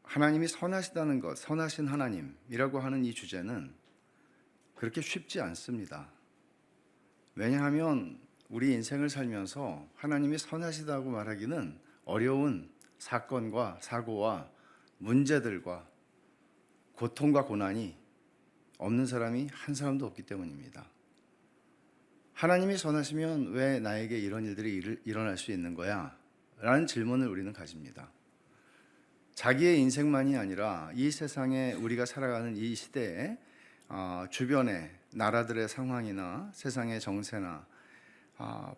하나님이 선하시다는 것, 선하신 하나님이라고 하는 이 주제는 그렇게 쉽지 않습니다. 왜냐하면 우리 인생을 살면서 하나님이 선하시다고 말하기는 어려운 사건과 사고와 문제들과 고통과 고난이 없는 사람이 한 사람도 없기 때문입니다. 하나님이 선하시면 왜 나에게 이런 일들이 일어날 수 있는 거야? 라는 질문을 우리는 가집니다. 자기의 인생만이 아니라 이 세상에 우리가 살아가는 이 시대에 주변의 나라들의 상황이나 세상의 정세나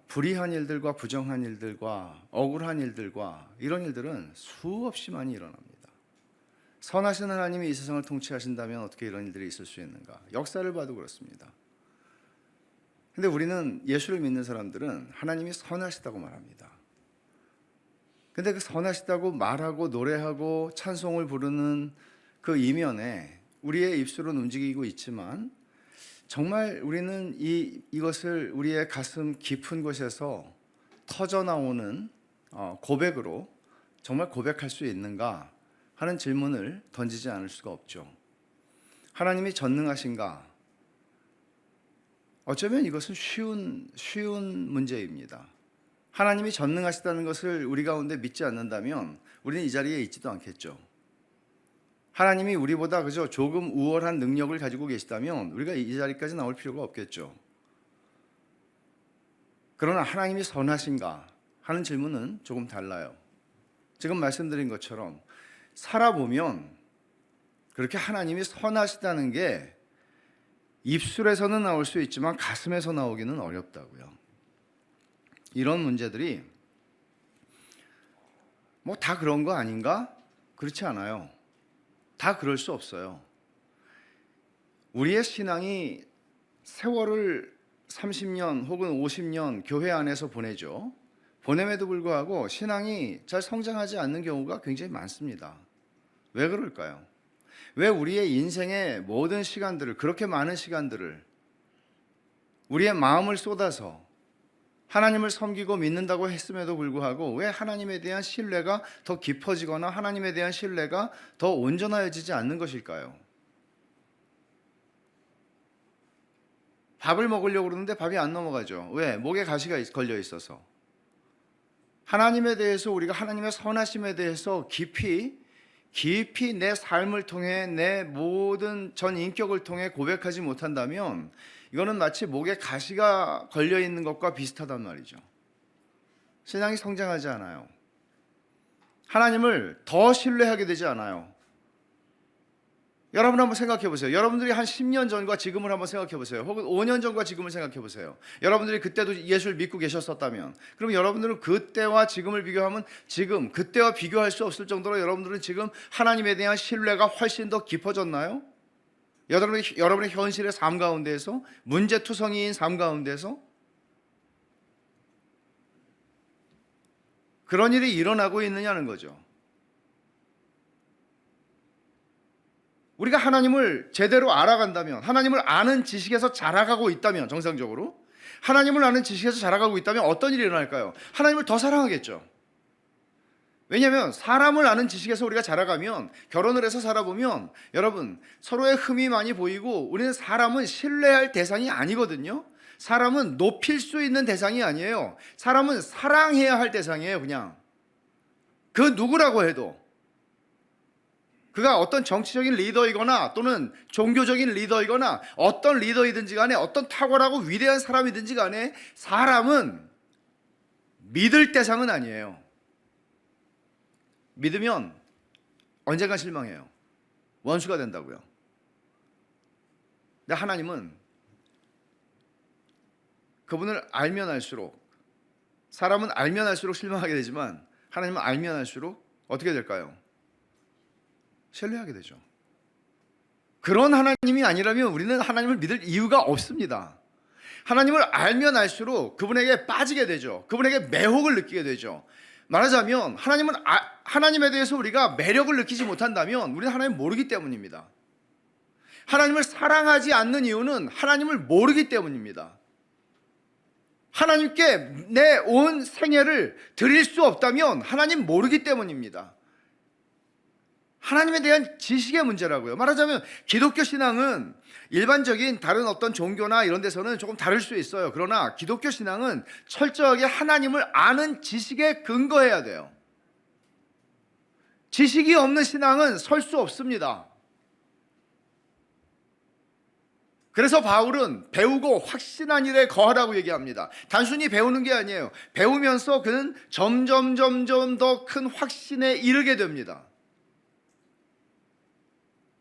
불의한 일들과 부정한 일들과 억울한 일들과 이런 일들은 수없이 많이 일어납니다. 선하신 하나님이 이 세상을 통치하신다면 어떻게 이런 일들이 있을 수 있는가? 역사를 봐도 그렇습니다. 근데 우리는 예수를 믿는 사람들은 하나님이 선하시다고 말합니다. 근데 그 선하시다고 말하고 노래하고 찬송을 부르는 그 이면에 우리의 입술은 움직이고 있지만 정말 우리는 이것을 우리의 가슴 깊은 곳에서 터져 나오는 고백으로 정말 고백할 수 있는가 하는 질문을 던지지 않을 수가 없죠. 하나님이 전능하신가? 어쩌면 이것은 쉬운 문제입니다. 하나님이 전능하시다는 것을 우리 가운데 믿지 않는다면 우리는 이 자리에 있지도 않겠죠. 하나님이 우리보다 그저 조금 우월한 능력을 가지고 계시다면 우리가 이 자리까지 나올 필요가 없겠죠. 그러나 하나님이 선하신가 하는 질문은 조금 달라요. 지금 말씀드린 것처럼 살아보면 그렇게 하나님이 선하시다는 게 입술에서는 나올 수 있지만 가슴에서 나오기는 어렵다고요. 이런 문제들이 뭐 다 그런 거 아닌가? 그렇지 않아요. 다 그럴 수 없어요. 우리의 신앙이 세월을 30년 혹은 50년 교회 안에서 보내죠. 보냄에도 불구하고 신앙이 잘 성장하지 않는 경우가 굉장히 많습니다. 왜 그럴까요? 왜 우리의 인생의 모든 시간들을, 그렇게 많은 시간들을 우리의 마음을 쏟아서 하나님을 섬기고 믿는다고 했음에도 불구하고 왜 하나님에 대한 신뢰가 더 깊어지거나 하나님에 대한 신뢰가 더 온전해지지 않는 것일까요? 밥을 먹으려고 그러는데 밥이 안 넘어가죠. 왜? 목에 가시가 걸려 있어서. 하나님에 대해서 우리가 하나님의 선하심에 대해서 깊이 내 삶을 통해 내 모든 전 인격을 통해 고백하지 못한다면 이거는 마치 목에 가시가 걸려 있는 것과 비슷하단 말이죠. 신앙이 성장하지 않아요. 하나님을 더 신뢰하게 되지 않아요. 여러분 한번 생각해 보세요. 여러분들이 한 10년 전과 지금을 한번 생각해 보세요. 혹은 5년 전과 지금을 생각해 보세요. 여러분들이 그때도 예수를 믿고 계셨었다면 그럼 여러분들은 그때와 지금을 비교하면 지금 그때와 비교할 수 없을 정도로 여러분들은 지금 하나님에 대한 신뢰가 훨씬 더 깊어졌나요? 여러분의 현실의 삶 가운데에서 문제투성이인 삶 가운데서 그런 일이 일어나고 있느냐는 거죠. 우리가 하나님을 제대로 알아간다면, 하나님을 아는 지식에서 자라가고 있다면, 정상적으로 하나님을 아는 지식에서 자라가고 있다면 어떤 일이 일어날까요? 하나님을 더 사랑하겠죠. 왜냐하면 사람을 아는 지식에서 우리가 자라가면, 결혼을 해서 살아보면 여러분 서로의 흠이 많이 보이고 우리는 사람은 신뢰할 대상이 아니거든요. 사람은 높일 수 있는 대상이 아니에요. 사람은 사랑해야 할 대상이에요. 그냥 그 누구라고 해도, 그가 어떤 정치적인 리더이거나 또는 종교적인 리더이거나 어떤 리더이든지 간에 어떤 탁월하고 위대한 사람이든지 간에 사람은 믿을 대상은 아니에요. 믿으면 언젠가 실망해요. 원수가 된다고요. 근데 하나님은 그분을 알면 알수록, 사람은 알면 알수록 실망하게 되지만 하나님은 알면 알수록 어떻게 될까요? 신뢰하게 되죠. 그런 하나님이 아니라면 우리는 하나님을 믿을 이유가 없습니다. 하나님을 알면 알수록 그분에게 빠지게 되죠. 그분에게 매혹을 느끼게 되죠. 말하자면 하나님에 대해서 우리가 매력을 느끼지 못한다면 우리는 하나님을 모르기 때문입니다. 하나님을 사랑하지 않는 이유는 하나님을 모르기 때문입니다. 하나님께 내 온 생애를 드릴 수 없다면 하나님 모르기 때문입니다. 하나님에 대한 지식의 문제라고요. 말하자면 기독교 신앙은 일반적인 다른 어떤 종교나 이런 데서는 조금 다를 수 있어요. 그러나 기독교 신앙은 철저하게 하나님을 아는 지식에 근거해야 돼요. 지식이 없는 신앙은 설 수 없습니다. 그래서 바울은 배우고 확신한 일에 거하라고 얘기합니다. 단순히 배우는 게 아니에요. 배우면서 그는 점점 더 큰 확신에 이르게 됩니다.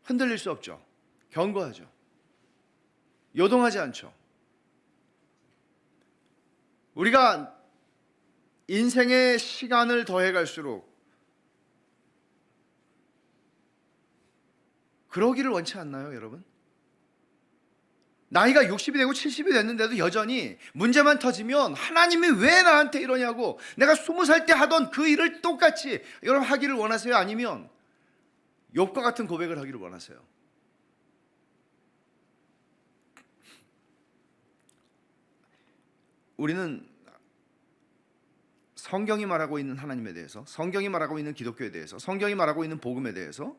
흔들릴 수 없죠. 견고하죠. 요동하지 않죠. 우리가 인생의 시간을 더해갈수록 그러기를 원치 않나요, 여러분? 나이가 60이 되고 70이 됐는데도 여전히 문제만 터지면 하나님이 왜 나한테 이러냐고, 내가 20살 때 하던 그 일을 똑같이 여러분 하기를 원하세요? 아니면 욥과 같은 고백을 하기를 원하세요? 우리는 성경이 말하고 있는 하나님에 대해서, 성경이 말하고 있는 기독교에 대해서, 성경이 말하고 있는 복음에 대해서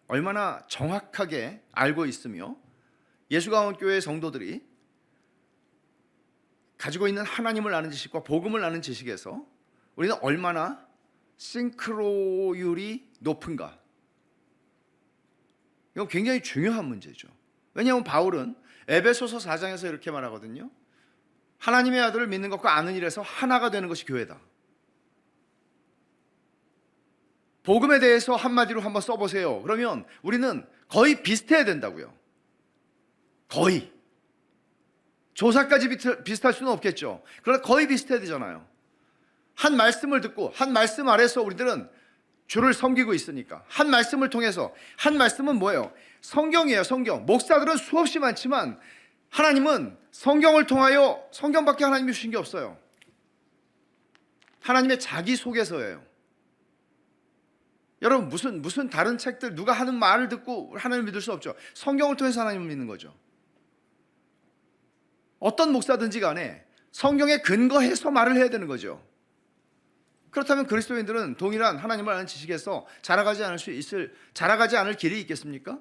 얼마나 정확하게 알고 있으며 예수가원교회 성도들이 가지고 있는 하나님을 아는 지식과 복음을 아는 지식에서 우리는 얼마나 싱크로율이 높은가, 이건 굉장히 중요한 문제죠. 왜냐하면 바울은 에베소서 4장에서 이렇게 말하거든요. 하나님의 아들을 믿는 것과 아는 일에서 하나가 되는 것이 교회다. 복음에 대해서 한마디로 한번 써보세요. 그러면 우리는 거의 비슷해야 된다고요. 거의. 조사까지 비슷할 수는 없겠죠. 그러나 거의 비슷해야 되잖아요. 한 말씀을 듣고 한 말씀 아래서 우리들은 주를 섬기고 있으니까, 한 말씀을 통해서, 한 말씀은 뭐예요? 성경이에요. 성경. 목사들은 수없이 많지만 하나님은 성경을 통하여, 성경밖에 하나님이 주신 게 없어요. 하나님의 자기소개서예요. 여러분, 무슨 다른 책들 누가 하는 말을 듣고 하나님을 믿을 수 없죠. 성경을 통해서 하나님을 믿는 거죠. 어떤 목사든지 간에 성경에 근거해서 말을 해야 되는 거죠. 그렇다면 그리스도인들은 동일한 하나님을 아는 지식에서 자라가지 않을 길이 있겠습니까?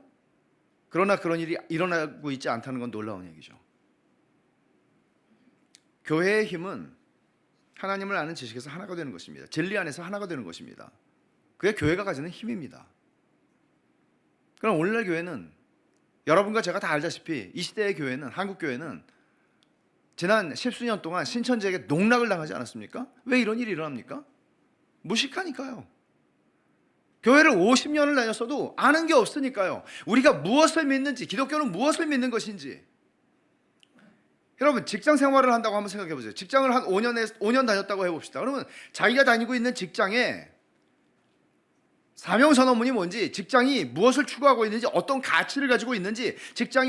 그러나 그런 일이 일어나고 있지 않다는 건 놀라운 얘기죠. 교회의 힘은 하나님을 아는 지식에서 하나가 되는 것입니다. 진리 안에서 하나가 되는 것입니다. 그게 교회가 가지는 힘입니다. 그럼 오늘날 교회는, 여러분과 제가 다 알다시피 이 시대의 교회는, 한국 교회는 지난 십수년 동안 신천지에게 농락을 당하지 않았습니까? 왜 이런 일이 일어납니까? 무식하니까요. 교회를 50년을 다녔어도 아는 게 없으니까요. 우리가 무엇을 믿는지, 기독교는 무엇을 믿는 것인지. 여러분, 직장 생활을 한다고 한번 생각해 보세요. 직장을 한 5년 다녔다고 해봅시다. 그러면 자기가 다니고 있는 직장에 사명선언문이 뭔지, 직장이 무엇을 추구하고 있는지, 어떤 가치를 가지고 있는지,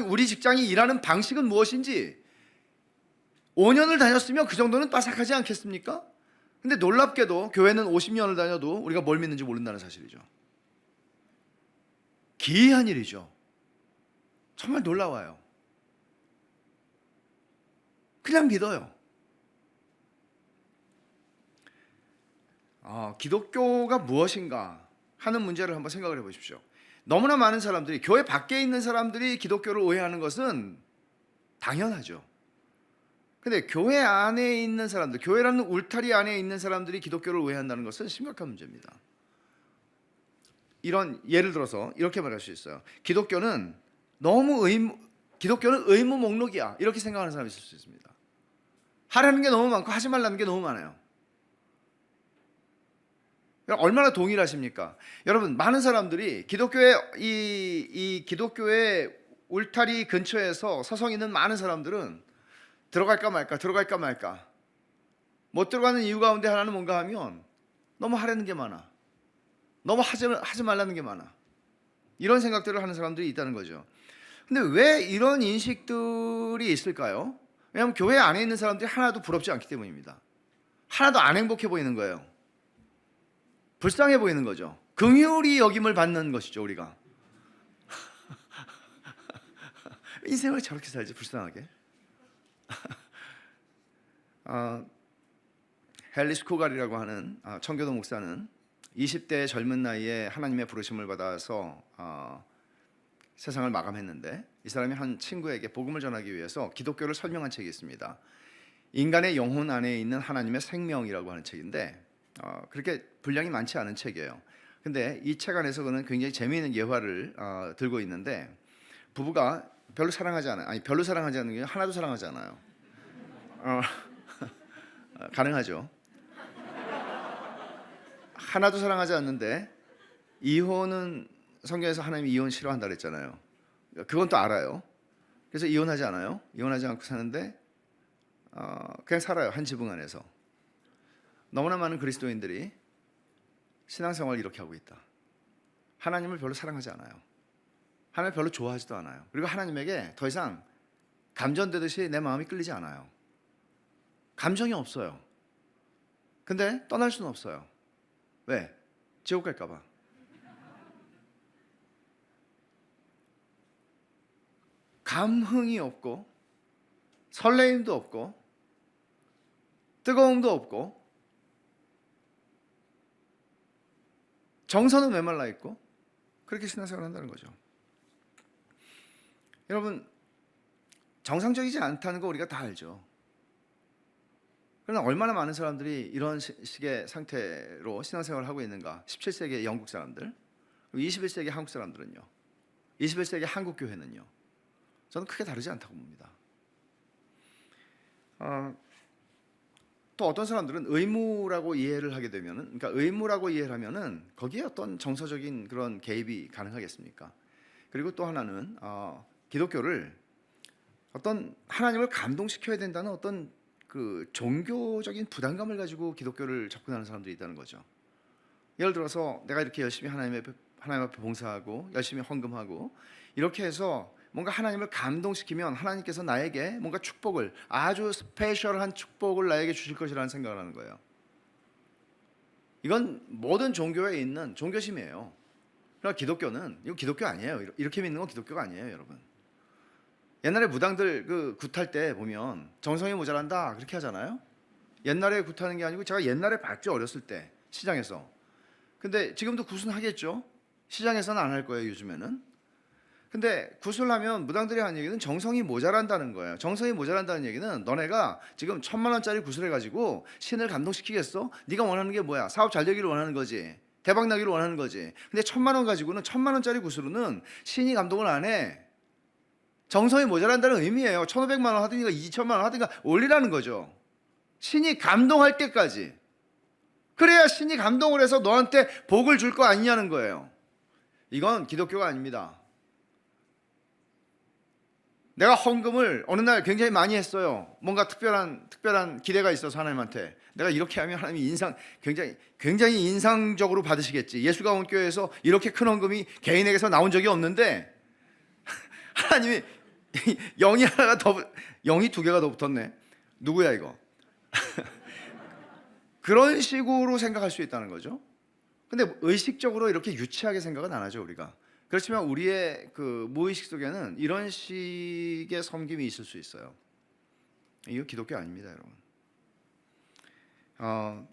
우리 직장이 일하는 방식은 무엇인지 5년을 다녔으면 그 정도는 빠삭하지 않겠습니까? 근데 놀랍게도 교회는 50년을 다녀도 우리가 뭘 믿는지 모른다는 사실이죠. 기이한 일이죠. 정말 놀라워요. 그냥 믿어요. 기독교가 무엇인가 하는 문제를 한번 생각을 해보십시오. 너무나 많은 사람들이, 교회 밖에 있는 사람들이 기독교를 오해하는 것은 당연하죠. 근데 교회 안에 있는 사람들, 교회라는 울타리 안에 있는 사람들이 기독교를 오해한다는 것은 심각한 문제입니다. 이런 예를 들어서 이렇게 말할 수 있어요. 기독교는 의무 목록이야, 이렇게 생각하는 사람이 있을 수 있습니다. 하라는 게 너무 많고 하지 말라는 게 너무 많아요. 얼마나 동일하십니까? 여러분, 많은 사람들이 기독교의 울타리 근처에서 서성이는 많은 사람들은 들어갈까 말까. 못 들어가는 이유 가운데 하나는 뭔가 하면 너무 하라는 게 많아, 너무 하지 말라는 게 많아, 이런 생각들을 하는 사람들이 있다는 거죠. 근데 왜 이런 인식들이 있을까요? 왜냐하면 교회 안에 있는 사람들이 하나도 부럽지 않기 때문입니다. 하나도 안 행복해 보이는 거예요. 불쌍해 보이는 거죠. 긍휼히 여김을 받는 것이죠, 우리가. 인생을 저렇게 살지, 불쌍하게. 헬리스 코갈이라고 하는 청교도 목사는 20대 젊은 나이에 하나님의 부르심을 받아서 세상을 마감했는데, 이 사람이 한 친구에게 복음을 전하기 위해서 기독교를 설명한 책이 있습니다. 인간의 영혼 안에 있는 하나님의 생명이라고 하는 책인데, 그렇게 분량이 많지 않은 책이에요. 근데 이 책 안에서 그는 굉장히 재미있는 예화를 들고 있는데, 부부가 별로 사랑하지 않아요. 아니, 별로 사랑하지 않는 게 하나도 사랑하지 않아요. 가능하죠. 하나도 사랑하지 않는데 이혼은 성경에서 하나님이 이혼 싫어한다 그랬잖아요. 그건 또 알아요. 그래서 이혼하지 않아요. 이혼하지 않고 사는데 그냥 살아요. 한 지붕 안에서. 너무나 많은 그리스도인들이 신앙생활을 이렇게 하고 있다. 하나님을 별로 사랑하지 않아요. 하나님을 별로 좋아하지도 않아요. 그리고 하나님에게 더 이상 감전되듯이 내 마음이 끌리지 않아요. 감정이 없어요. 근데 떠날 수는 없어요. 왜? 지옥 갈까 봐. 감흥이 없고 설레임도 없고 뜨거움도 없고 정서는 메말라 있고, 그렇게 신앙생활을 한다는 거죠. 여러분, 정상적이지 않다는 거 우리가 다 알죠. 그러나 얼마나 많은 사람들이 이런 식의 상태로 신앙생활을 하고 있는가. 17세기 영국 사람들, 21세기 한국 사람들은요, 21세기 한국 교회는요, 저는 크게 다르지 않다고 봅니다. 또 어떤 사람들은 의무라고 이해를 하게 되면은, 그러니까 의무라고 이해를 하면은 거기에 어떤 정서적인 그런 개입이 가능하겠습니까? 그리고 또 하나는 기독교를 어떤 하나님을 감동시켜야 된다는 어떤 그 종교적인 부담감을 가지고 기독교를 접근하는 사람들이 있다는 거죠. 예를 들어서 내가 이렇게 열심히 하나님 앞에 봉사하고 열심히 헌금하고 이렇게 해서 뭔가 하나님을 감동시키면 하나님께서 나에게 뭔가 축복을, 아주 스페셜한 축복을 나에게 주실 것이라는 생각을 하는 거예요. 이건 모든 종교에 있는 종교심이에요. 그러나 기독교는 이거 기독교 아니에요. 이렇게 믿는 건 기독교가 아니에요, 여러분. 옛날에 무당들 그 굿할 때 보면 정성이 모자란다 그렇게 하잖아요. 옛날에 굿하는 게 아니고, 제가 옛날에 봤죠, 어렸을 때 시장에서. 근데 지금도 굿은 하겠죠. 시장에서는 안 할 거예요, 요즘에는. 근데 굿을 하면 무당들이 하는 얘기는 정성이 모자란다는 거예요. 정성이 모자란다는 얘기는 너네가 지금 1,000만 원짜리 굿을 해가지고 신을 감동시키겠어? 네가 원하는 게 뭐야? 사업 잘 되기를 원하는 거지, 대박 나기를 원하는 거지. 근데 1,000만 원 가지고는, 1,000만 원짜리 굿으로는 신이 감동을 안 해. 정성이 모자란다는 의미예요. 1,500만 원 하든가 2,000만 원 하든가 올리라는 거죠. 신이 감동할 때까지. 그래야 신이 감동을 해서 너한테 복을 줄 거 아니냐는 거예요. 이건 기독교가 아닙니다. 내가 헌금을 어느 날 굉장히 많이 했어요. 뭔가 특별한 기대가 있어서 하나님한테 내가 이렇게 하면 하나님이 굉장히 인상적으로 받으시겠지. 예수가 온 교회에서 이렇게 큰 헌금이 개인에게서 나온 적이 없는데 하나님이 0이 2개가 더 붙었네. 누구야 이거? 그런 식으로 생각할 수 있다는 거죠. 근데 의식적으로 이렇게 유치하게 생각은 안 하죠, 우리가. 그렇지만 우리의 그 무의식 속에는 이런 식의 섬김이 있을 수 있어요. 이거 기독교 아닙니다, 여러분.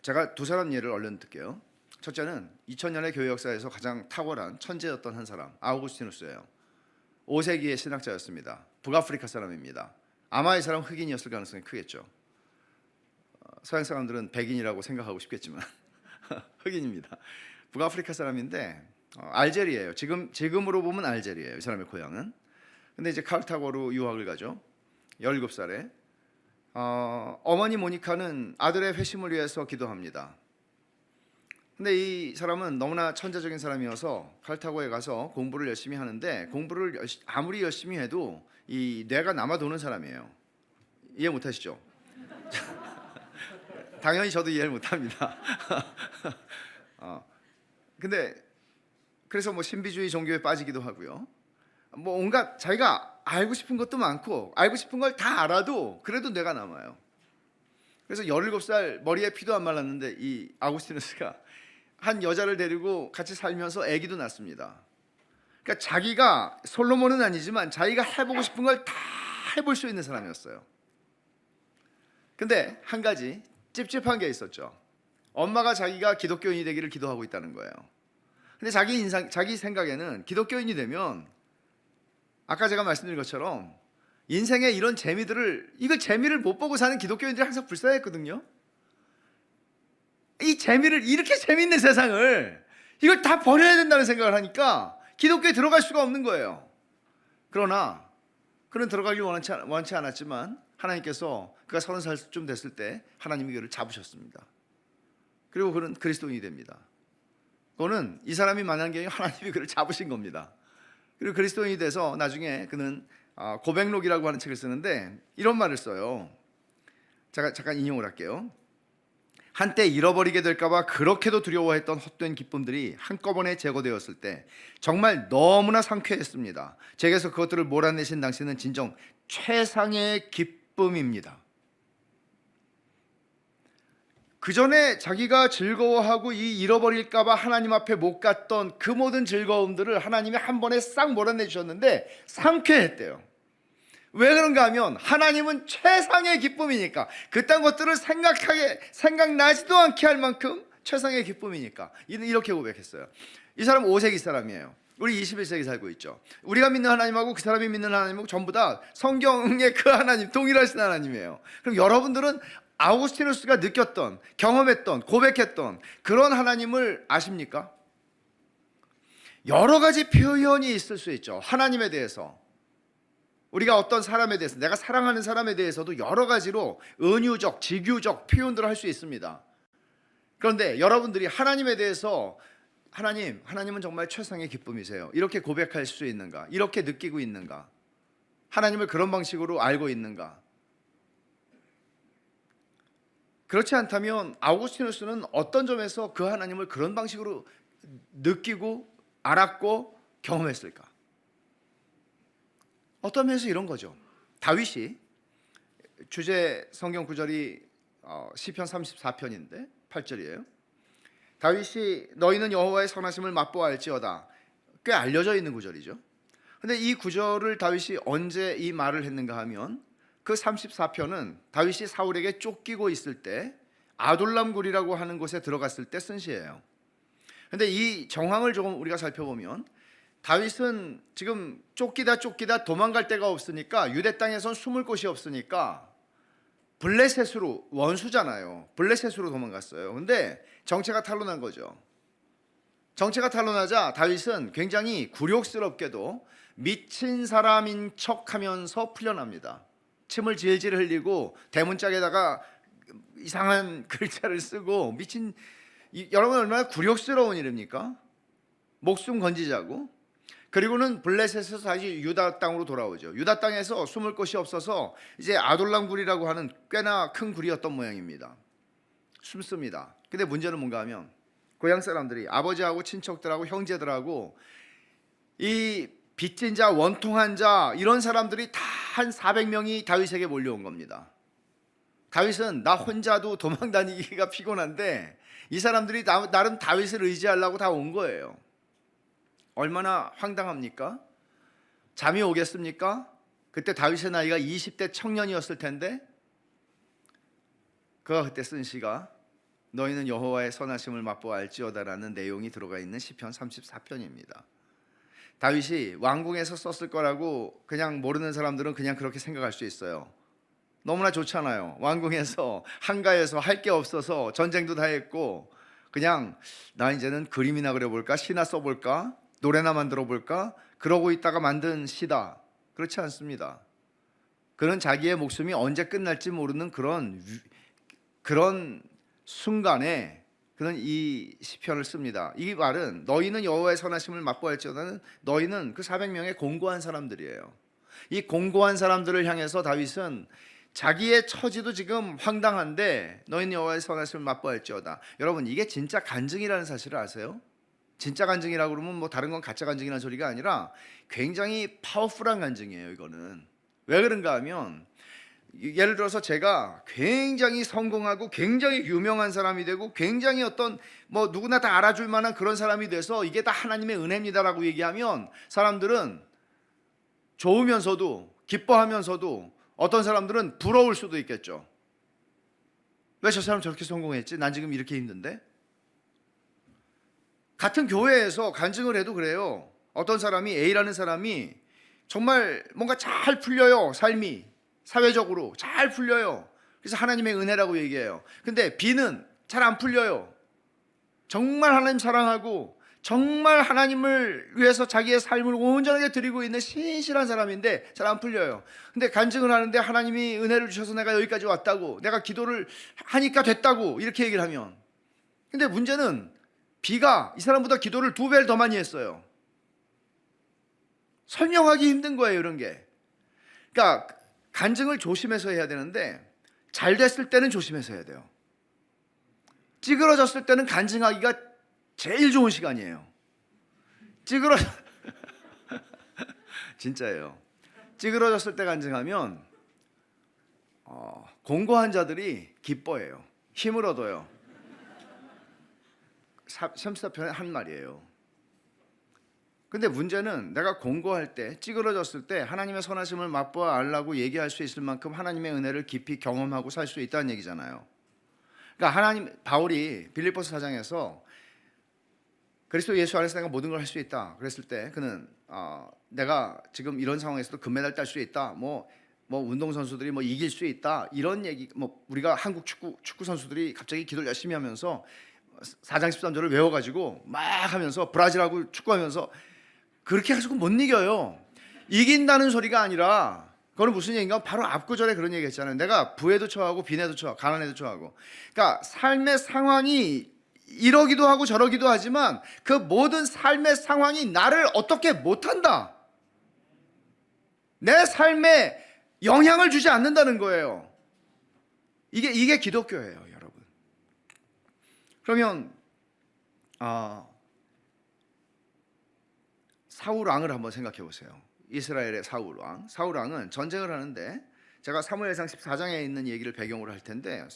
제가 두 사람 예를 얼른 들게요. 첫째는 2000년의 교회 역사에서 가장 탁월한 천재였던 한 사람, 아우구스티누스예요. 5세기의 신학자였습니다. 북아프리카 사람입니다. 아마 이 사람 흑인이었을 가능성이 크겠죠. 서양 사람들은 백인이라고 생각하고 싶겠지만 흑인입니다. 북아프리카 사람인데 알제리예요. 지금으로 보면 알제리예요, 이 사람의 고향은. 근데 이제 카르타고로 유학을 가죠. 17살에 어머니 모니카는 아들의 회심을 위해서 기도합니다. 근데 이 사람은 너무나 천재적인 사람이어서 카르타고에 가서 공부를 열심히 하는데, 공부를 아무리 열심히 해도 이 뇌가 남아도는 사람이에요. 이해 못하시죠? 당연히 저도 이해를 못합니다. 근데 그래서 뭐 신비주의 종교에 빠지기도 하고요. 뭐 온갖 자기가 알고 싶은 것도 많고 알고 싶은 걸 다 알아도 그래도 뇌가 남아요. 그래서 17살 머리에 피도 안 말랐는데 이 아구스티누스가 한 여자를 데리고 같이 살면서 아기도 낳습니다. 그러니까 자기가, 솔로몬은 아니지만 자기가 해보고 싶은 걸 다 해볼 수 있는 사람이었어요. 근데 한 가지 찝찝한 게 있었죠. 엄마가 자기가 기독교인이 되기를 기도하고 있다는 거예요. 근데 자기 생각에는 기독교인이 되면 아까 제가 말씀드린 것처럼 인생의 이런 이걸 재미를 못 보고 사는 기독교인들이 항상 불쌍했거든요. 이 재미를, 이렇게 재미있는 세상을 이걸 다 버려야 된다는 생각을 하니까 기독교에 들어갈 수가 없는 거예요. 그러나 그는 들어가길 원치 않았지만 하나님께서 그가 30살쯤 됐을 때 하나님이 그를 잡으셨습니다. 그리고 그는 그리스도인이 됩니다. 그거는 이 사람이 만난 게 아니라 하나님이 그를 잡으신 겁니다. 그리고 그리스도인이 돼서 나중에 그는 고백록이라고 하는 책을 쓰는데 이런 말을 써요. 잠깐 인용을 할게요. 한때 잃어버리게 될까봐 그렇게도 두려워했던 헛된 기쁨들이 한꺼번에 제거되었을 때 정말 너무나 상쾌했습니다. 제게서 그것들을 몰아내신 당신은 진정 최상의 기쁨입니다. 그 전에 자기가 즐거워하고 이 잃어버릴까봐 하나님 앞에 못 갔던 그 모든 즐거움들을 하나님이 한 번에 싹 몰아내 주셨는데 상쾌했대요. 왜 그런가 하면 하나님은 최상의 기쁨이니까, 그딴 것들을 생각나지도 않게 할 만큼 최상의 기쁨이니까 이렇게 고백했어요. 이 사람 5세기 사람이에요. 우리 21세기 살고 있죠. 우리가 믿는 하나님하고 그 사람이 믿는 하나님하고 전부 다 성경의 그 하나님, 동일하신 하나님이에요. 그럼 여러분들은 아우구스티누스가 느꼈던, 경험했던, 고백했던 그런 하나님을 아십니까? 여러 가지 표현이 있을 수 있죠. 하나님에 대해서, 우리가 어떤 사람에 대해서, 내가 사랑하는 사람에 대해서도 여러 가지로 은유적, 직유적 표현들을 할 수 있습니다. 그런데 여러분들이 하나님에 대해서 하나님은 정말 최상의 기쁨이세요, 이렇게 고백할 수 있는가? 이렇게 느끼고 있는가? 하나님을 그런 방식으로 알고 있는가? 그렇지 않다면 아우구스티누스는 어떤 점에서 그 하나님을 그런 방식으로 느끼고 알았고 경험했을까? 어떤 면에서 이런 거죠. 다윗이, 주제 성경 구절이 시편 34편인데 8절이에요. 다윗이 너희는 여호와의 선하심을 맛보아할지어다, 꽤 알려져 있는 구절이죠. 근데 이 구절을 다윗이 언제 이 말을 했는가 하면 그 34편은 다윗이 사울에게 쫓기고 있을 때 아둘람굴이라고 하는 곳에 들어갔을 때 쓴 시예요. 근데 이 정황을 조금 우리가 살펴보면 다윗은 지금 쫓기다 도망갈 데가 없으니까, 유대 땅에선 숨을 곳이 없으니까 블레셋으로, 원수잖아요, 블레셋으로 도망갔어요. 근데 정체가 탄로난 거죠. 정체가 탄로나자 다윗은 굉장히 굴욕스럽게도 미친 사람인 척하면서 풀려납니다. 침을 질질 흘리고 대문짝에다가 이상한 글자를 쓰고 여러분 얼마나 굴욕스러운 일입니까? 목숨 건지자고. 그리고는 블레셋에서 다시 유다 땅으로 돌아오죠. 유다 땅에서 숨을 곳이 없어서 이제 아돌람 굴이라고 하는 꽤나 큰 굴이었던 모양입니다. 숨습니다. 근데 문제는 뭔가 하면 고향 사람들이, 아버지하고 친척들하고 형제들하고 이 빚진 자, 원통한 자, 이런 사람들이 다 한 400명이 다윗에게 몰려온 겁니다. 다윗은 나 혼자도 도망 다니기가 피곤한데 이 사람들이 나름 다윗을 의지하려고 다 온 거예요. 얼마나 황당합니까? 잠이 오겠습니까? 그때 다윗의 나이가 20대 청년이었을 텐데, 그가 그때 쓴 시가 너희는 여호와의 선하심을 맛보아할지어다라는 내용이 들어가 있는 시편 34편입니다. 다윗이 왕궁에서 썼을 거라고 그냥 모르는 사람들은 그냥 그렇게 생각할 수 있어요. 너무나 좋잖아요. 왕궁에서 한가해서 할 게 없어서 전쟁도 다 했고, 그냥 나 이제는 그림이나 그려볼까, 시나 써볼까, 노래나 만들어볼까, 그러고 있다가 만든 시다. 그렇지 않습니다. 그는 자기의 목숨이 언제 끝날지 모르는 그런 순간에 그는 이 시편을 씁니다. 이 말은 너희는 여호와의 선하심을 맛보았지어다는, 너희는 그 400명의 공고한 사람들이에요. 이 공고한 사람들을 향해서 다윗은 자기의 처지도 지금 황당한데 너희는 여호와의 선하심을 맛보았지어다. 여러분, 이게 진짜 간증이라는 사실을 아세요? 진짜 간증이라고 그러면 뭐 다른 건 가짜 간증이라는 소리가 아니라 굉장히 파워풀한 간증이에요. 이거는 왜 그런가 하면, 예를 들어서 제가 굉장히 성공하고 굉장히 유명한 사람이 되고 굉장히 어떤 뭐 누구나 다 알아줄 만한 그런 사람이 돼서 이게 다 하나님의 은혜입니다라고 얘기하면 사람들은 좋으면서도 기뻐하면서도 어떤 사람들은 부러울 수도 있겠죠. 왜 저 사람 저렇게 성공했지? 난 지금 이렇게 힘든데? 같은 교회에서 간증을 해도 그래요. 어떤 사람이, A라는 사람이 정말 뭔가 잘 풀려요. 삶이 사회적으로 잘 풀려요. 그래서 하나님의 은혜라고 얘기해요. 근데 B는 잘 안 풀려요. 정말 하나님 사랑하고 정말 하나님을 위해서 자기의 삶을 온전하게 드리고 있는 신실한 사람인데 잘 안 풀려요. 근데 간증을 하는데 하나님이 은혜를 주셔서 내가 여기까지 왔다고, 내가 기도를 하니까 됐다고 이렇게 얘기를 하면, 근데 문제는 B가 이 사람보다 기도를 2배를 더 많이 했어요. 설명하기 힘든 거예요, 이런 게. 그러니까 간증을 조심해서 해야 되는데 잘 됐을 때는 조심해서 해야 돼요. 찌그러졌을 때는 간증하기가 제일 좋은 시간이에요. 진짜예요. 찌그러졌을 때 간증하면 공고한 자들이 기뻐해요. 힘을 얻어요. 샘스타편에 한 말이에요. 근데 문제는 내가 공고할 때, 찌그러졌을 때 하나님의 선하심을 맛보아 알라고 얘기할 수 있을 만큼 하나님의 은혜를 깊이 경험하고 살 수 있다는 얘기잖아요. 그러니까 바울이 빌립보서 4장에서 그리스도 예수 안에서 내가 모든 걸 할 수 있다 그랬을 때 그는 내가 지금 이런 상황에서도 금메달 딸 수 있다, 뭐 운동 선수들이 뭐 이길 수 있다, 이런 얘기, 뭐 우리가 한국 축구 선수들이 갑자기 기도를 열심히 하면서 4장 13절을 외워가지고 막 하면서 브라질하고 축구하면서 그렇게 가지고 못 이겨요. 이긴다는 소리가 아니라 그거는 무슨 얘기인가? 바로 앞구절에 그런 얘기 했잖아요. 내가 부에도 처하고 빈에도 처하고 가난에도 처하고. 그러니까 삶의 상황이 이러기도 하고 저러기도 하지만 그 모든 삶의 상황이 나를 어떻게 못한다, 내 삶에 영향을 주지 않는다는 거예요. 이게 기독교예요, 여러분. 그러면 사울 왕을 한번 생각해 보세요. 이스라엘의 사울 왕. 사울 왕은 전쟁을 하는데, 제가 사무엘상 14장에 있는 얘기를 배경으로 할 텐데,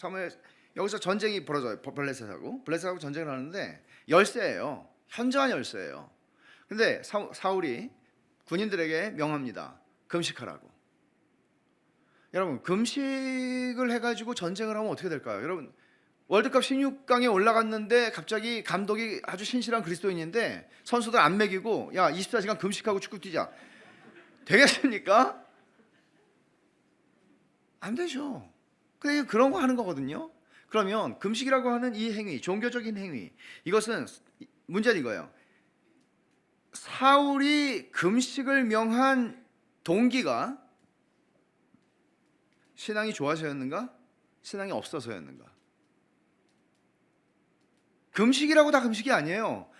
여기서 전쟁이 벌어져요. 블레셋하고 전쟁을 하는데 열세예요. 현저한 열세예요. 근데 사울이 군인들에게 명합니다. 금식하라고. 여러분, 금식을 해가지고 전쟁을 하면 어떻게 될까요? 여러분, 월드컵 16강에 올라갔는데 갑자기 감독이 아주 신실한 그리스도인인데 선수들 안 먹이고 야 24시간 금식하고 축구 뛰자, 되겠습니까? 안 되죠. 근데 그런 거 하는 거거든요. 그러면 금식이라고 하는 이 행위, 종교적인 행위, 이것은 문제는 이거예요. 사울이 금식을 명한 동기가 신앙이 좋아서였는가? 신앙이 없어서였는가? 금식이라고 다 금식이 아니에요.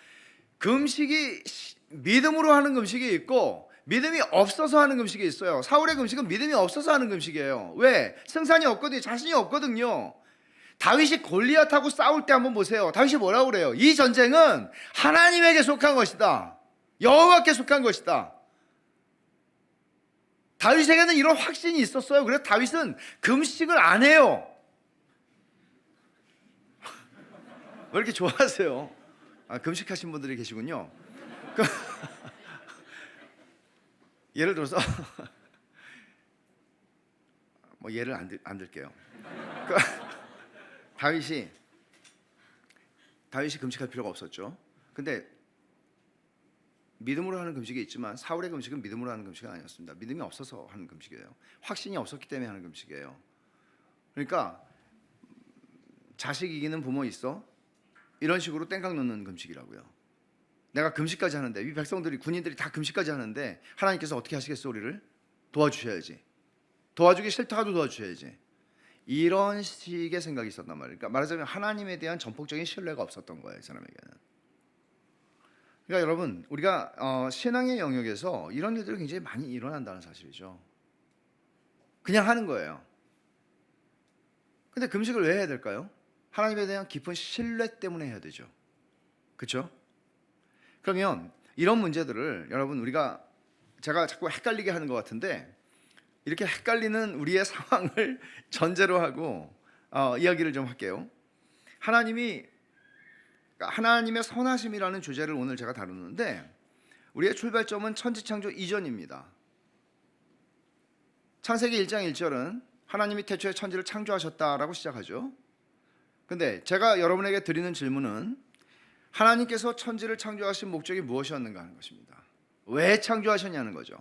금식이 믿음으로 하는 금식이 있고 믿음이 없어서 하는 금식이 있어요. 사울의 금식은 믿음이 없어서 하는 금식이에요. 왜? 승산이 없거든요. 자신이 없거든요. 다윗이 골리앗하고 싸울 때 한번 보세요. 다윗이 뭐라고 그래요? 이 전쟁은 하나님에게 속한 것이다, 여호와께 속한 것이다. 다윗에게는 이런 확신이 있었어요. 그래서 다윗은 금식을 안 해요. 왜 이렇게 좋아하세요? 금식하신 분들이 계시군요. 예를 들어서 뭐 예를 안 들게요. 다윗이 금식할 필요가 없었죠. 근데 믿음으로 하는 금식이 있지만 사울의 금식은 믿음으로 하는 금식은 아니었습니다. 믿음이 없어서 하는 금식이에요. 확신이 없었기 때문에 하는 금식이에요. 그러니까 자식 이기는 부모 있어? 이런 식으로 땡깡 놓는 금식이라고요. 내가 금식까지 하는데, 이 백성들이, 군인들이 다 금식까지 하는데 하나님께서 어떻게 하시겠어? 우리를 도와주셔야지. 도와주기 싫다가도 도와주셔야지. 이런 식의 생각이 있었단 말이에요. 그러니까 말하자면 하나님에 대한 전폭적인 신뢰가 없었던 거예요, 이 사람에게는. 그러니까 여러분, 우리가 신앙의 영역에서 이런 일들이 굉장히 많이 일어난다는 사실이죠. 그냥 하는 거예요. 근데 금식을 왜 해야 될까요? 하나님에 대한 깊은 신뢰 때문에 해야 되죠. 그렇죠? 그러면 이런 문제들을 여러분, 제가 자꾸 헷갈리게 하는 것 같은데, 이렇게 헷갈리는 우리의 상황을 전제로 하고 이야기를 좀 할게요. 하나님의 선하심이라는 주제를 오늘 제가 다루는데, 우리의 출발점은 천지창조 이전입니다. 창세기 1장 1절은 하나님이 태초에 천지를 창조하셨다라고 시작하죠. 근데 제가 여러분에게 드리는 질문은 하나님께서 천지를 창조하신 목적이 무엇이었는가 하는 것입니다. 왜 창조하셨냐는 거죠.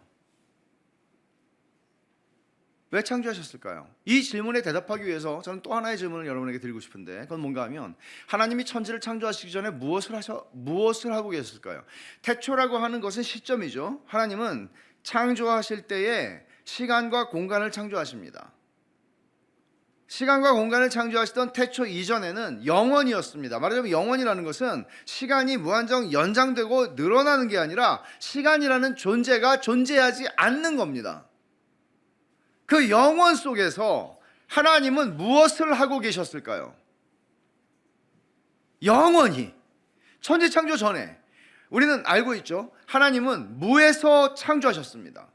왜 창조하셨을까요? 이 질문에 대답하기 위해서 저는 또 하나의 질문을 여러분에게 드리고 싶은데, 그건 뭔가 하면 하나님이 천지를 창조하시기 전에 무엇을 하고 계셨을까요? 태초라고 하는 것은 시점이죠. 하나님은 창조하실 때에 시간과 공간을 창조하십니다. 시간과 공간을 창조하시던 태초 이전에는 영원이었습니다. 말하자면 영원이라는 것은 시간이 무한정 연장되고 늘어나는 게 아니라 시간이라는 존재가 존재하지 않는 겁니다. 그 영원 속에서 하나님은 무엇을 하고 계셨을까요? 영원히 천지 창조 전에 우리는 알고 있죠. 하나님은 무에서 창조하셨습니다.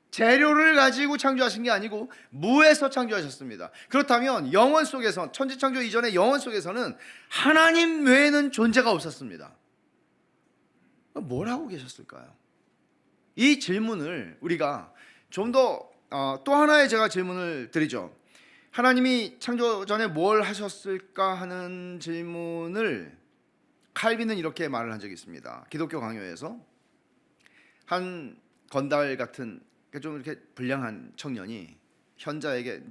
재료를 가지고 창조하신 게 아니고 무에서 창조하셨습니다. 그렇다면 영원 속에서, 천지 창조 이전의 영원 속에서는 하나님 외에는 존재가 없었습니다. 뭘 하고 계셨을까요? 이 질문을 우리가 좀 더 또 하나의 제가 질문을 드리죠. 하나님이 창조 전에 뭘 하셨을까 하는 질문을 칼빈은 이렇게 말을 한 적이 있습니다. 기독교 강요에서 한 건달 같은 좀 이렇게 불량한 청년이 현자에게,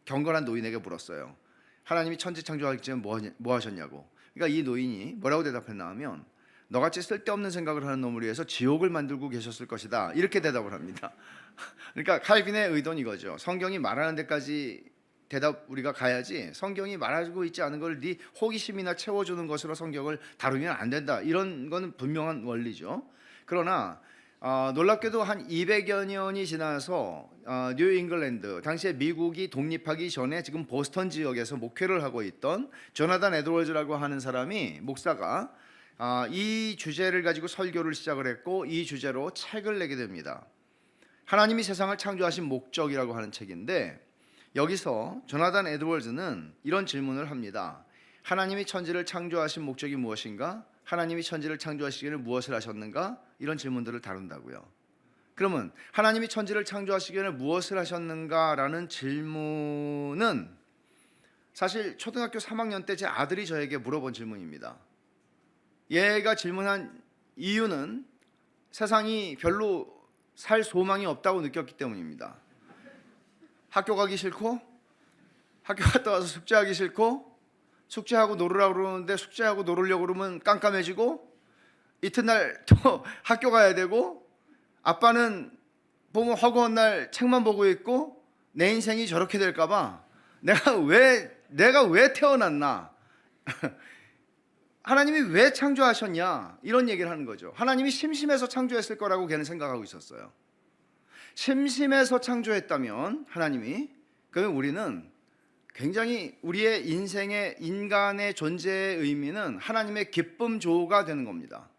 경건한 노인에게 물었어요. 하나님이 천지 창조하기 전에 뭐 하셨냐고. 그러니까 이 노인이 뭐라고 대답했나 하면, 너같이 쓸데없는 생각을 하는 놈을 위해서 지옥을 만들고 계셨을 것이다, 이렇게 대답을 합니다. 그러니까 칼빈의 의도는 이거죠. 성경이 말하는 데까지 대답 우리가 가야지, 성경이 말하고 있지 않은 걸 네 호기심이나 채워주는 것으로 성경을 다루면 안 된다, 이런 건 분명한 원리죠. 그러나 놀랍게도 한 200여 년이 지나서 뉴 잉글랜드, 당시에 미국이 독립하기 전에 지금 보스턴 지역에서 목회를 하고 있던 조나단 에드워즈라고 하는 사람이, 목사가 이 주제를 가지고 설교를 시작을 했고, 이 주제로 책을 내게 됩니다. 하나님이 세상을 창조하신 목적이라고 하는 책인데, 여기서 조나단 에드워즈는 이런 질문을 합니다. 하나님이 천지를 창조하신 목적이 무엇인가? 하나님이 천지를 창조하시기 전에 무엇을 하셨는가? 이런 질문들을 다룬다고요. 그러면 하나님이 천지를 창조하시기 전에 무엇을 하셨는가라는 질문은 사실 초등학교 3학년 때 제 아들이 저에게 물어본 질문입니다. 얘가 질문한 이유는 세상이 별로 살 소망이 없다고 느꼈기 때문입니다. 학교 가기 싫고, 학교 갔다 와서 숙제하기 싫고, 숙제하고 놀으라고 그러는데 숙제하고 놀으려고 그러면 깜깜해지고, 이튿날 또 학교 가야 되고, 아빠는 보면 허구한 날 책만 보고 있고, 내 인생이 저렇게 될까 봐 내가 왜 태어났나, 하나님이 왜 창조하셨냐, 이런 얘기를 하는 거죠. 하나님이 심심해서 창조했을 거라고 걔는 생각하고 있었어요. 심심해서 창조했다면 하나님이, 그러면 우리는 굉장히 우리의 인생의, 인간의 존재의 의미는 하나님의 기쁨 조가 되는 겁니다.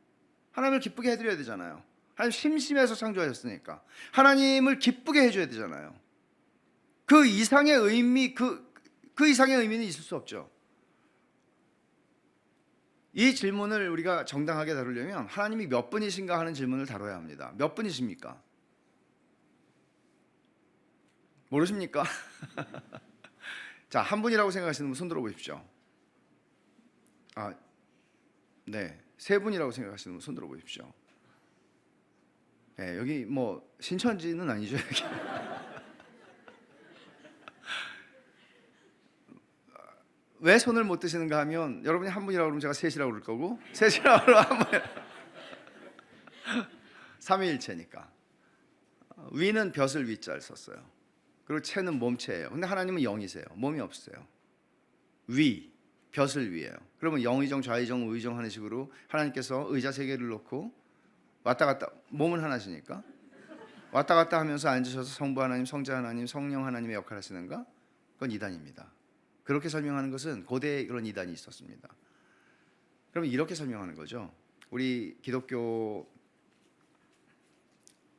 하나님을 기쁘게 해드려야 되잖아요. 하나님 심심해서 창조하셨으니까 하나님을 기쁘게 해줘야 되잖아요. 그 이상의 의미, 그 이상의 의미는 있을 수 없죠. 이 질문을 우리가 정당하게 다루려면 하나님이 몇 분이신가 하는 질문을 다뤄야 합니다. 몇 분이십니까? 모르십니까? 자, 한 분이라고 생각하시는 분 손 들어 보십시오. 네, 세 분이라고 생각하시는 분 손 들어 보십시오. 네, 여기 뭐 신천지는 아니죠, 여기. 왜 손을 못 드시는가 하면, 여러분이 한 분이라고 그러면 제가 셋이라고 그럴 거고, 셋이라고 그러면 한 분. 삼위일체니까. 위는 벼슬 위자를 썼어요. 그리고 체는 몸체예요. 근데 하나님은 영이세요. 몸이 없으세요. 위, 벼슬 위예요. 그러면 영의정, 좌의정, 우의정 하는 식으로 하나님께서 의자 세 개를 놓고 왔다 갔다, 몸은 하나시니까 왔다 갔다 하면서 앉으셔서 성부 하나님, 성자 하나님, 성령 하나님의 역할을 하시는가? 그건 이단입니다. 그렇게 설명하는 것은 고대에 그런 이단이 있었습니다. 그러면 이렇게 설명하는 거죠. 우리 기독교,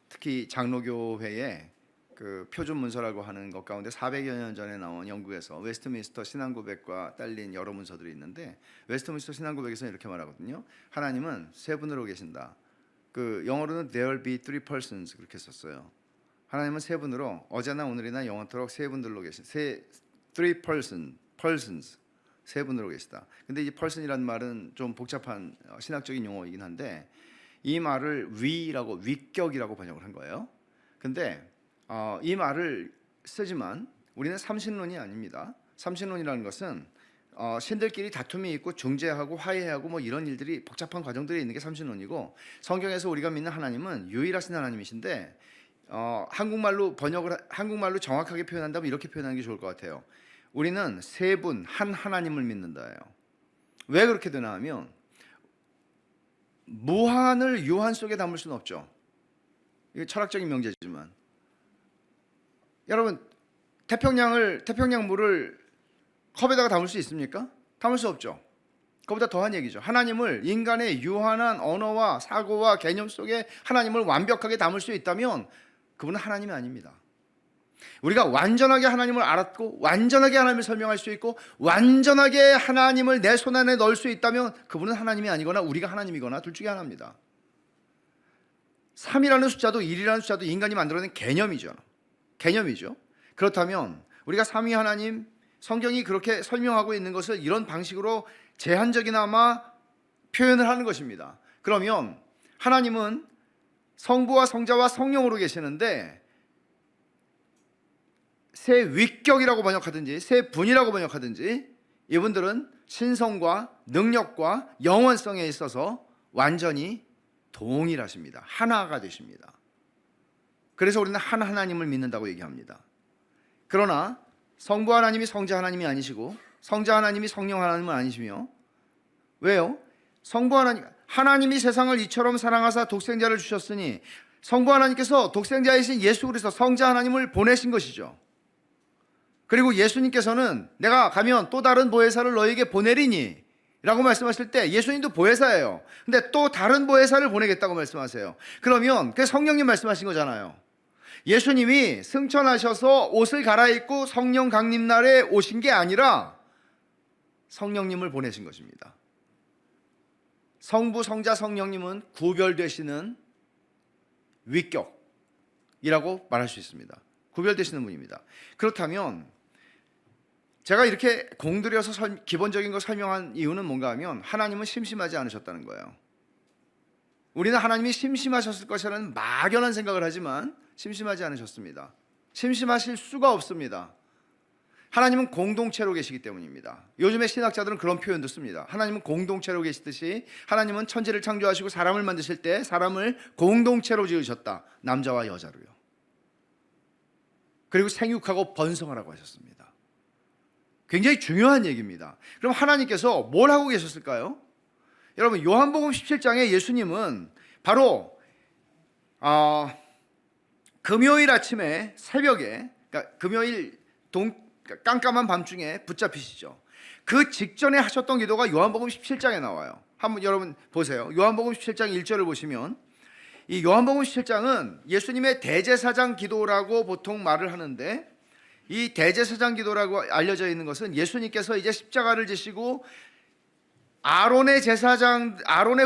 특히 장로교회에 그 표준 문서라고 하는 것 가운데 400여 년 전에 나온 영국에서 웨스트민스터 신앙고백과 딸린 여러 문서들이 있는데, 웨스트민스터 신앙고백에서는 이렇게 말하거든요. 하나님은 세 분으로 계신다. 그 영어로는 There'll be three persons, 그렇게 썼어요. 하나님은 세 분으로, 어제나 오늘이나 영원토록 세 분들로 계신, three persons. 세 분으로 계시다. 근데 이 person이라는 말은 좀 복잡한 신학적인 용어이긴 한데 이 말을 위라고 위격이라고 번역을 한 거예요. 근데 이 말을 쓰지만 우리는 삼신론이 아닙니다. 삼신론이라는 것은 신들끼리 다툼이 있고 중재하고 화해하고 뭐 이런 일들이 복잡한 과정들이 있는 게 삼신론이고, 성경에서 우리가 믿는 하나님은 유일하신 하나님이신데 한국말로 정확하게 표현한다면 이렇게 표현하는 게 좋을 것 같아요. 우리는 세 분 한 하나님을 믿는다예요. 왜 그렇게 되나 하면 무한을 유한 속에 담을 수는 없죠. 이게 철학적인 명제지만 여러분 태평양 물을 컵에다가 담을 수 있습니까? 담을 수 없죠. 그보다 더한 얘기죠. 하나님을 인간의 유한한 언어와 사고와 개념 속에 하나님을 완벽하게 담을 수 있다면 그분은 하나님이 아닙니다. 우리가 완전하게 하나님을 알았고 완전하게 하나님을 설명할 수 있고 완전하게 하나님을 내 손 안에 넣을 수 있다면 그분은 하나님이 아니거나 우리가 하나님이거나 둘 중에 하나입니다. 3이라는 숫자도 1이라는 숫자도 인간이 만들어낸 개념이죠. 그렇다면 우리가 삼위 하나님, 성경이 그렇게 설명하고 있는 것을 이런 방식으로 제한적이나마 표현을 하는 것입니다. 그러면 하나님은 성부와 성자와 성령으로 계시는데 세 위격이라고 번역하든지 세 분이라고 번역하든지 이분들은 신성과 능력과 영원성에 있어서 완전히 동일하십니다. 하나가 되십니다. 그래서 우리는 한 하나님을 믿는다고 얘기합니다. 그러나 성부 하나님이 성자 하나님이 아니시고 성자 하나님이 성령 하나님은 아니시며, 왜요? 성부 하나님이 세상을 이처럼 사랑하사 독생자를 주셨으니 성부 하나님께서 독생자이신 예수 그리스도 성자 하나님을 보내신 것이죠. 그리고 예수님께서는 내가 가면 또 다른 보혜사를 너에게 보내리니 라고 말씀하실 때 예수님도 보혜사예요. 근데 또 다른 보혜사를 보내겠다고 말씀하세요. 그러면 그게 성령님 말씀하신 거잖아요. 예수님이 승천하셔서 옷을 갈아입고 성령 강림 날에 오신 게 아니라 성령님을 보내신 것입니다. 성부, 성자, 성령님은 구별되시는 위격이라고 말할 수 있습니다. 구별되시는 분입니다. 그렇다면 제가 이렇게 공들여서 기본적인 거 설명한 이유는 뭔가 하면 하나님은 심심하지 않으셨다는 거예요. 우리는 하나님이 심심하셨을 것이라는 막연한 생각을 하지만 심심하지 않으셨습니다. 심심하실 수가 없습니다. 하나님은 공동체로 계시기 때문입니다. 요즘에 신학자들은 그런 표현도 씁니다. 하나님은 공동체로 계시듯이 하나님은 천지를 창조하시고 사람을 만드실 때 사람을 공동체로 지으셨다. 남자와 여자로요. 그리고 생육하고 번성하라고 하셨습니다. 굉장히 중요한 얘기입니다. 그럼 하나님께서 뭘 하고 계셨을까요? 여러분 요한복음 17장에 예수님은 바로 금요일 아침에 새벽에, 그러니까 금요일 깜깜한 밤중에 붙잡히시죠. 그 직전에 하셨던 기도가 요한복음 17장에 나와요. 한번 여러분 보세요. 요한복음 17장 1절을 보시면 이 요한복음 17장은 예수님의 대제사장 기도라고 보통 말을 하는데, 이 대제사장 기도라고 알려져 있는 것은 예수님께서 이제 십자가를 지시고 아론의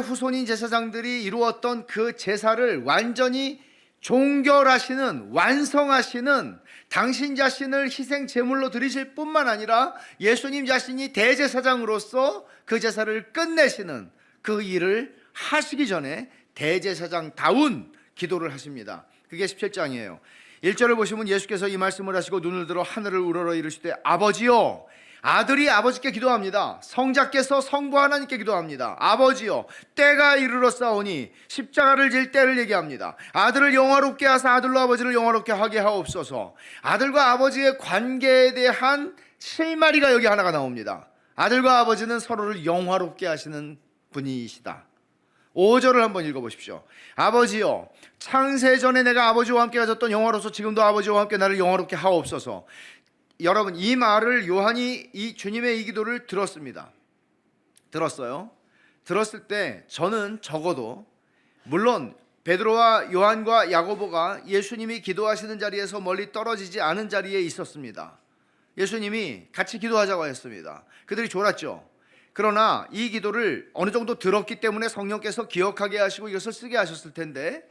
후손인 제사장들이 이루었던 그 제사를 완전히 종결하시는, 완성하시는, 당신 자신을 희생 제물로 드리실 뿐만 아니라 예수님 자신이 대제사장으로서 그 제사를 끝내시는 그 일을 하시기 전에 대제사장다운 기도를 하십니다. 그게 17장이에요. 1절을 보시면 예수께서 이 말씀을 하시고 눈을 들어 하늘을 우러러 이르시되 아버지여, 아들이 아버지께 기도합니다. 성자께서 성부 하나님께 기도합니다. 아버지여, 때가 이르렀사오니, 십자가를 질 때를 얘기합니다. 아들을 영화롭게 하사 아들로 아버지를 영화롭게 하게 하옵소서. 아들과 아버지의 관계에 대한 실마리가 여기 하나가 나옵니다. 아들과 아버지는 서로를 영화롭게 하시는 분이시다. 5절을 한번 읽어보십시오. 아버지여, 창세전에 내가 아버지와 함께 가졌던 영화로서 지금도 아버지와 함께 나를 영화롭게 하옵소서. 여러분 이 말을 요한이 이 주님의 이 기도를 들었어요. 들었을 때 저는 적어도, 물론 베드로와 요한과 야고보가 예수님이 기도하시는 자리에서 멀리 떨어지지 않은 자리에 있었습니다. 예수님이 같이 기도하자고 했습니다. 그들이 졸았죠. 그러나 이 기도를 어느 정도 들었기 때문에 성령께서 기억하게 하시고 이것을 쓰게 하셨을 텐데,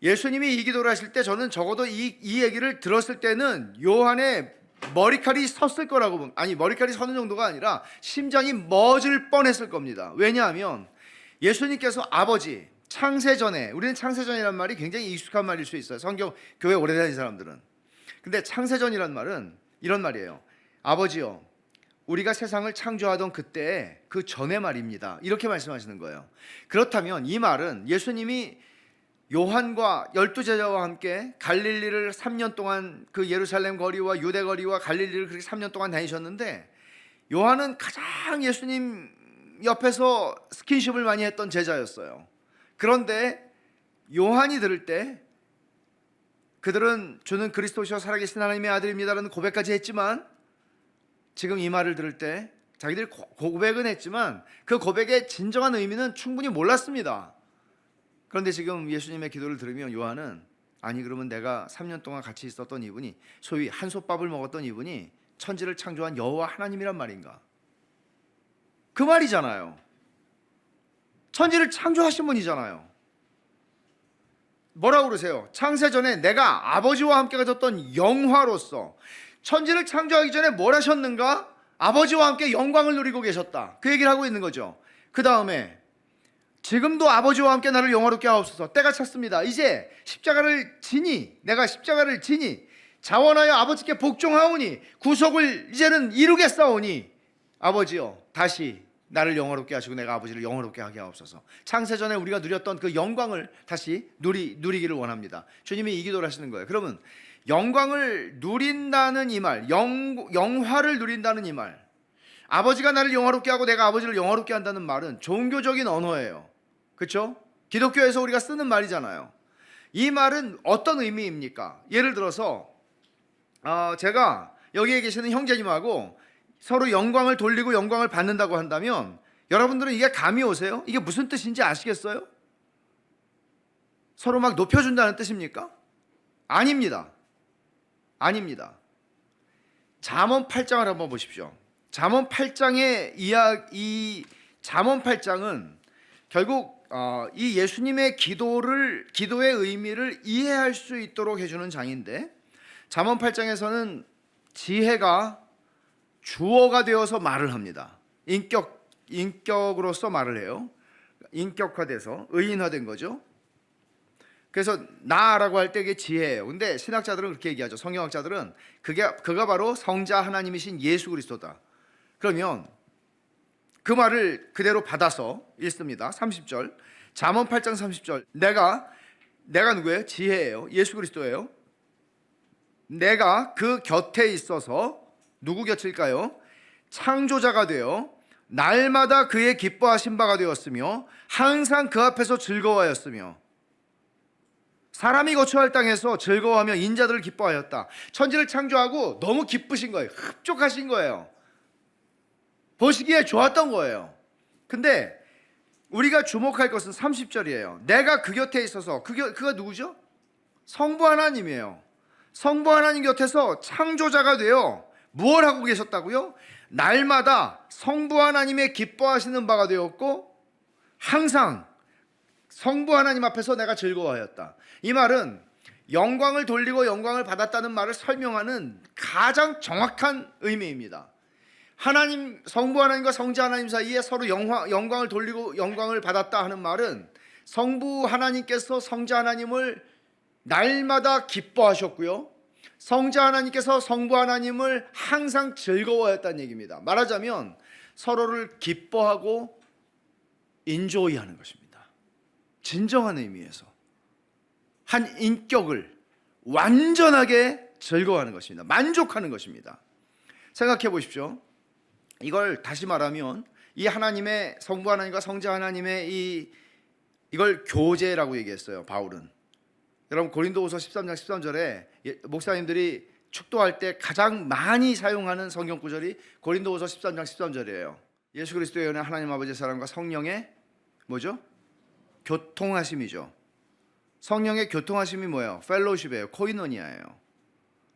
예수님이 이 기도를 하실 때 저는 적어도 이 얘기를 들었을 때는 요한의 머리칼이 섰을 거라고 봅니다. 아니, 머리칼이 서는 정도가 아니라 심장이 멎을 뻔했을 겁니다. 왜냐하면 예수님께서 아버지, 창세전에, 우리는 창세전이란 말이 굉장히 익숙한 말일 수 있어요. 성경 교회 오래 다닌 사람들은. 근데 창세전이란 말은 이런 말이에요. 아버지요, 우리가 세상을 창조하던 그때 그 전의 말입니다. 이렇게 말씀하시는 거예요. 그렇다면 이 말은 예수님이 요한과 12제자와 함께 갈릴리를 3년 동안 그 예루살렘 거리와 유대 거리와 갈릴리를 그렇게 3년 동안 다니셨는데, 요한은 가장 예수님 옆에서 스킨십을 많이 했던 제자였어요. 그런데 요한이 들을 때 그들은 주는 그리스도시요 살아계신 하나님의 아들입니다라는 고백까지 했지만, 지금 이 말을 들을 때 자기들이 고백은 했지만 그 고백의 진정한 의미는 충분히 몰랐습니다. 그런데 지금 예수님의 기도를 들으면 요한은, 아니 그러면 내가 3년 동안 같이 있었던 이분이, 소위 한솥밥을 먹었던 이분이 천지를 창조한 여호와 하나님이란 말인가? 그 말이잖아요. 천지를 창조하신 분이잖아요. 뭐라고 그러세요? 창세전에 내가 아버지와 함께 가졌던 영화로서, 천지를 창조하기 전에 뭘 하셨는가? 아버지와 함께 영광을 누리고 계셨다. 그 얘기를 하고 있는 거죠. 그 다음에 지금도 아버지와 함께 나를 영화롭게 하옵소서. 때가 찼습니다. 이제 십자가를 지니, 내가 십자가를 지니 자원하여 아버지께 복종하오니 구속을 이제는 이루겠사오니 아버지여 다시 나를 영화롭게 하시고 내가 아버지를 영화롭게 하게 하옵소서. 창세전에 우리가 누렸던 그 영광을 다시 누리기를 원합니다. 주님이 이 기도를 하시는 거예요. 그러면 영광을 누린다는 이 말, 영화를 누린다는 이 말, 아버지가 나를 영화롭게 하고 내가 아버지를 영화롭게 한다는 말은 종교적인 언어예요. 그렇죠? 기독교에서 우리가 쓰는 말이잖아요. 이 말은 어떤 의미입니까? 예를 들어서 제가 여기에 계시는 형제님하고 서로 영광을 돌리고 영광을 받는다고 한다면, 여러분들은 이게 감이 오세요? 이게 무슨 뜻인지 아시겠어요? 서로 막 높여준다는 뜻입니까? 아닙니다. 아닙니다. 잠언 8장을 한번 보십시오. 잠언 8장의 이 잠언 8장은 결국 이 예수님의 기도의 의미를 이해할 수 있도록 해주는 장인데, 잠언 8장에서는 지혜가 주어가 되어서 말을 합니다. 인격으로서 말을 해요. 인격화돼서 의인화된 거죠. 그래서 나라고 할 때 이게 지혜예요. 근데 신학자들은 그렇게 얘기하죠. 성경학자들은 그가 바로 성자 하나님이신 예수 그리스도다. 그러면 그 말을 그대로 받아서 읽습니다. 30절, 잠언 8장 30절. 내가 누구예요? 지혜예요. 예수 그리스도예요. 내가 그 곁에 있어서, 누구 곁일까요? 창조자가 되어 날마다 그의 기뻐하신 바가 되었으며 항상 그 앞에서 즐거워하였으며, 사람이 거처할 땅에서 즐거워하며 인자들을 기뻐하였다. 천지를 창조하고 너무 기쁘신 거예요. 흡족하신 거예요. 보시기에 좋았던 거예요. 근데 우리가 주목할 것은 30절이에요. 내가 그 곁에 있어서, 그가 누구죠? 성부 하나님이에요. 성부 하나님 곁에서 창조자가 되어 무엇을 하고 계셨다고요? 날마다 성부 하나님의 기뻐하시는 바가 되었고 항상 성부 하나님 앞에서 내가 즐거워하였다. 이 말은 영광을 돌리고 영광을 받았다는 말을 설명하는 가장 정확한 의미입니다. 하나님, 성부 하나님과 성자 하나님 사이에 서로 영광을 돌리고 영광을 받았다 하는 말은, 성부 하나님께서 성자 하나님을 날마다 기뻐하셨고요, 성자 하나님께서 성부 하나님을 항상 즐거워했다는 얘기입니다. 말하자면 서로를 기뻐하고 인조이하는 것입니다. 진정한 의미에서 한 인격을 완전하게 즐거워하는 것입니다. 만족하는 것입니다. 생각해 보십시오. 이걸 다시 말하면 이 하나님의, 성부 하나님과 성자 하나님의 이걸 교제라고 얘기했어요, 바울은. 여러분 고린도후서 13장 13절에 목사님들이 축도할 때 가장 많이 사용하는 성경 구절이 고린도후서 13장 13절이에요. 예수 그리스도의 은혜, 하나님 아버지의 사랑과 성령의 뭐죠? 교통하심이죠. 성령의 교통하심이 뭐예요? 펠로우십이에요. 코이노니아예요.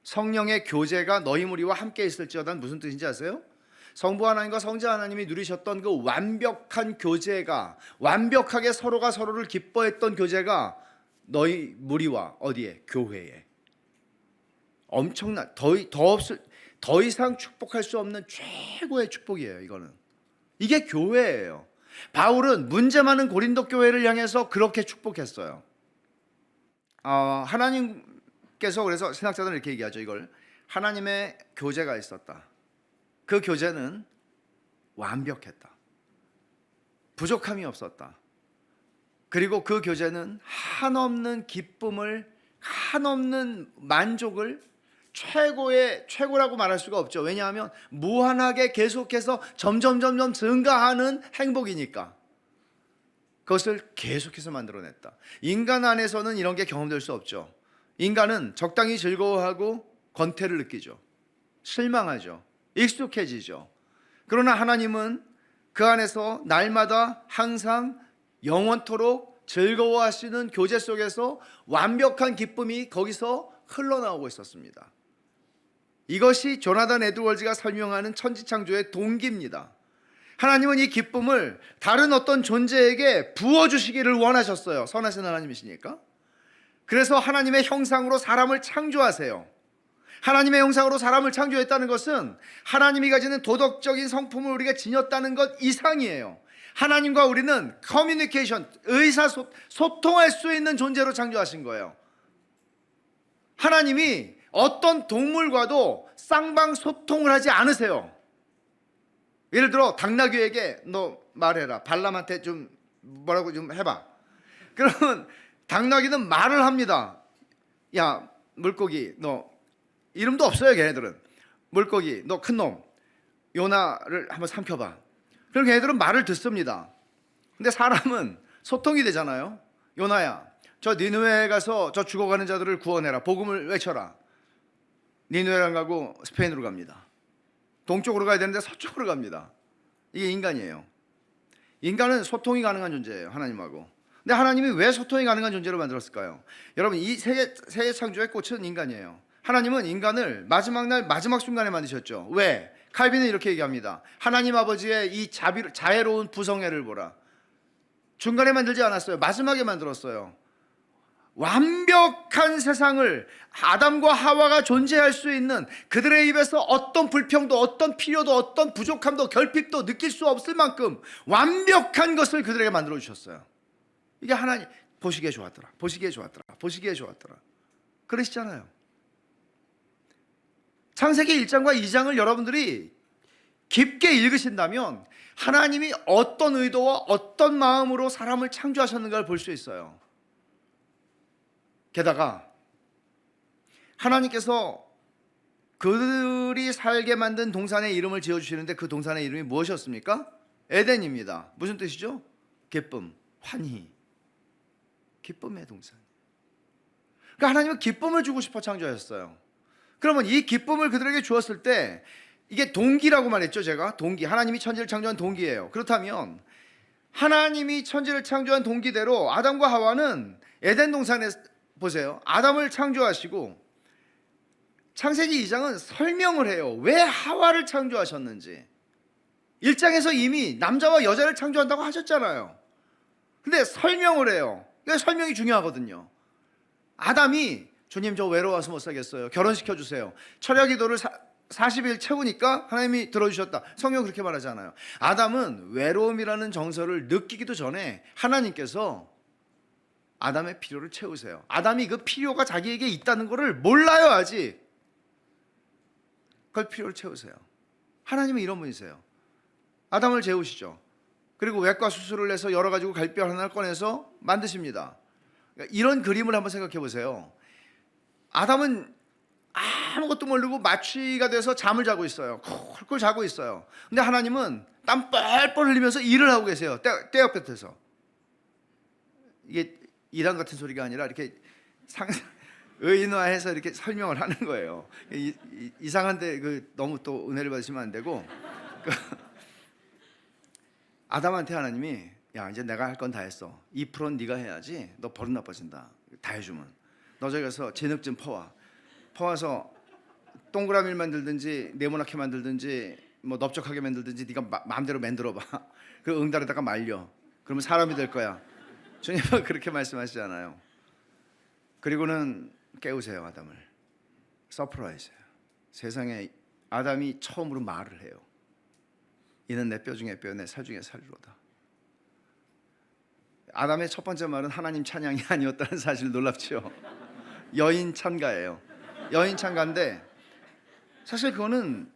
성령의 교제가 너희 무리와 함께 있을지어다. 무슨 뜻인지 아세요? 성부 하나님과 성자 하나님이 누리셨던 그 완벽한 교제가, 완벽하게 서로가 서로를 기뻐했던 교제가 너희 무리와 어디에? 교회에. 엄청난, 더 이상 축복할 수 없는 최고의 축복이에요. 이게 교회예요. 바울은 문제 많은 고린도 교회를 향해서 그렇게 축복했어요. 하나님께서 그래서 신학자들은 이렇게 얘기하죠. 이걸 하나님의 교제가 있었다. 그 교제는 완벽했다. 부족함이 없었다. 그리고 그 교제는 한없는 기쁨을, 한없는 만족을 최고라고 말할 수가 없죠. 왜냐하면 무한하게 계속해서 점점 증가하는 행복이니까. 그것을 계속해서 만들어냈다. 인간 안에서는 이런 게 경험될 수 없죠. 인간은 적당히 즐거워하고 권태를 느끼죠. 실망하죠. 익숙해지죠. 그러나 하나님은 그 안에서 날마다 항상 영원토록 즐거워하시는 교제 속에서 완벽한 기쁨이 거기서 흘러나오고 있었습니다. 이것이 조나단 에드워즈가 설명하는 천지창조의 동기입니다. 하나님은 이 기쁨을 다른 어떤 존재에게 부어주시기를 원하셨어요. 선하신 하나님이시니까. 그래서 하나님의 형상으로 사람을 창조하세요. 하나님의 형상으로 사람을 창조했다는 것은 하나님이 가지는 도덕적인 성품을 우리가 지녔다는 것 이상이에요. 하나님과 우리는 커뮤니케이션, 소통할 수 있는 존재로 창조하신 거예요. 하나님이 어떤 동물과도 쌍방 소통을 하지 않으세요. 예를 들어 당나귀에게 너 말해라, 발람한테 좀 뭐라고 좀 해봐. 그러면 당나귀는 말을 합니다. 야 물고기, 너 이름도 없어요. 걔네들은 물고기, 너 큰놈 요나를 한번 삼켜봐. 그럼 걔네들은 말을 듣습니다. 근데 사람은 소통이 되잖아요. 요나야, 저 니느웨에 가서 저 죽어가는 자들을 구원해라. 복음을 외쳐라. 니느웨를 안 가고 스페인으로 갑니다. 동쪽으로 가야 되는데 서쪽으로 갑니다. 이게 인간이에요. 인간은 소통이 가능한 존재예요. 하나님하고. 근데 하나님이 왜 소통이 가능한 존재로 만들었을까요? 여러분, 이 세계 창조의 꽃은 인간이에요. 하나님은 인간을 마지막 날 마지막 순간에 만드셨죠. 왜? 칼빈은 이렇게 얘기합니다. 하나님 아버지의 이 자애로운 부성애를 보라. 중간에 만들지 않았어요. 마지막에 만들었어요. 완벽한 세상을, 아담과 하와가 존재할 수 있는, 그들의 입에서 어떤 불평도, 어떤 필요도, 어떤 부족함도, 결핍도 느낄 수 없을 만큼 완벽한 것을 그들에게 만들어 주셨어요. 이게 하나님 보시기에 좋았더라, 보시기에 좋았더라, 보시기에 좋았더라, 그러시잖아요. 창세기 1장과 2장을 여러분들이 깊게 읽으신다면 하나님이 어떤 의도와 어떤 마음으로 사람을 창조하셨는가를 볼 수 있어요. 게다가 하나님께서 그들이 살게 만든 동산의 이름을 지어주시는데 그 동산의 이름이 무엇이었습니까? 에덴입니다. 무슨 뜻이죠? 기쁨, 환희, 기쁨의 동산. 그러니까 하나님은 기쁨을 주고 싶어 창조하셨어요. 그러면 이 기쁨을 그들에게 주었을 때, 이게 동기라고 말했죠. 제가 동기, 하나님이 천지를 창조한 동기예요. 그렇다면 하나님이 천지를 창조한 동기대로 아담과 하와는 에덴 동산에, 보세요, 아담을 창조하시고 창세기 2장은 설명을 해요. 왜 하와를 창조하셨는지. 1장에서 이미 남자와 여자를 창조한다고 하셨잖아요. 근데 설명을 해요. 이게 설명이 중요하거든요. 아담이 주님 저 외로워서 못 살겠어요, 결혼시켜 주세요. 철야 기도를 40일 채우니까 하나님이 들어주셨다. 성경 그렇게 말하잖아요. 아담은 외로움이라는 정서를 느끼기도 전에 하나님께서 아담의 필요를 채우세요. 아담이 그 필요가 자기에게 있다는 것을 몰라요. 아직 그걸 필요를 채우세요. 하나님은 이런 분이세요. 아담을 재우시죠. 그리고 외과 수술을 해서 여러 가지고 갈뼈 하나를 꺼내서 만드십니다. 그러니까 이런 그림을 한번 생각해 보세요. 아담은 아무것도 모르고 마취가 돼서 잠을 자고 있어요. 콜콜 자고 있어요. 근데 하나님은 땀 뻘뻘 흘리면서 일을 하고 계세요. 떼역볕에서. 이게 이단 같은 소리가 아니라 이렇게 의인화해서 이렇게 설명을 하는 거예요. 이상한데 너무 또 은혜를 받으시면 안 되고, 아담한테 하나님이 야 이제 내가 할 건 다 했어. 2%는 네가 해야지. 너 버릇 나빠진다. 다 해주면 너 저기 가서 진흙 좀 퍼와서 동그라미를 만들든지 네모나게 만들든지 뭐 넓적하게 만들든지 네가 마음대로 만들어봐. 그리고 응달에다가 말려. 그러면 사람이 될 거야. 주님은 그렇게 말씀하시잖아요. 그리고는 깨우세요. 아담을. 서프라이즈예요. 세상에 아담이 처음으로 말을 해요. 이는 내 뼈 중에 뼈, 내 살 중에 살이로다. 아담의 첫 번째 말은 하나님 찬양이 아니었다는 사실 놀랍죠. 여인 찬가예요. 여인 찬가인데 사실 그거는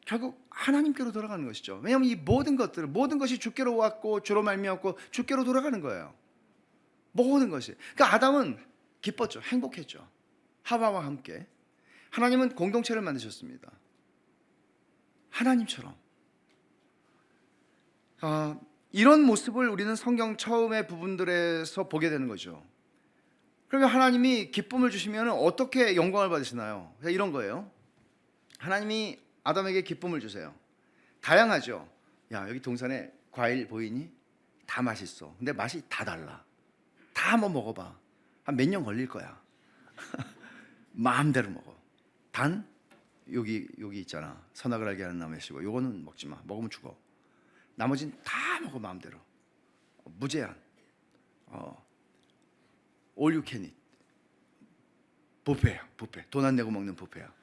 결국 하나님께로 돌아가는 것이죠. 왜냐하면 이 모든 것이 주께로 왔고 주로 말미암고 주께로 돌아가는 거예요. 모든 것이. 그러니까 아담은 기뻤죠. 행복했죠. 하와와 함께. 하나님은 공동체를 만드셨습니다. 하나님처럼. 이런 모습을 우리는 성경 처음의 부분들에서 보게 되는 거죠. 그러면 하나님이 기쁨을 주시면 어떻게 영광을 받으시나요? 이런 거예요. 하나님이 아담에게 기쁨을 주세요. 다양하죠. 야, 여기 동산에 과일 보이니? 다 맛있어. 근데 맛이 다 달라. 다 한번 먹어봐. 한 몇 년 걸릴 거야. 마음대로 먹어. 단 여기 있잖아. 선악을 알게 하는 나무의 씨고 요거는 먹지 마. 먹으면 죽어. 나머지는 다 먹어 마음대로. 무제한. All you can eat. 뷔페야, 뷔페. 돈 안 내고 먹는 뷔페야.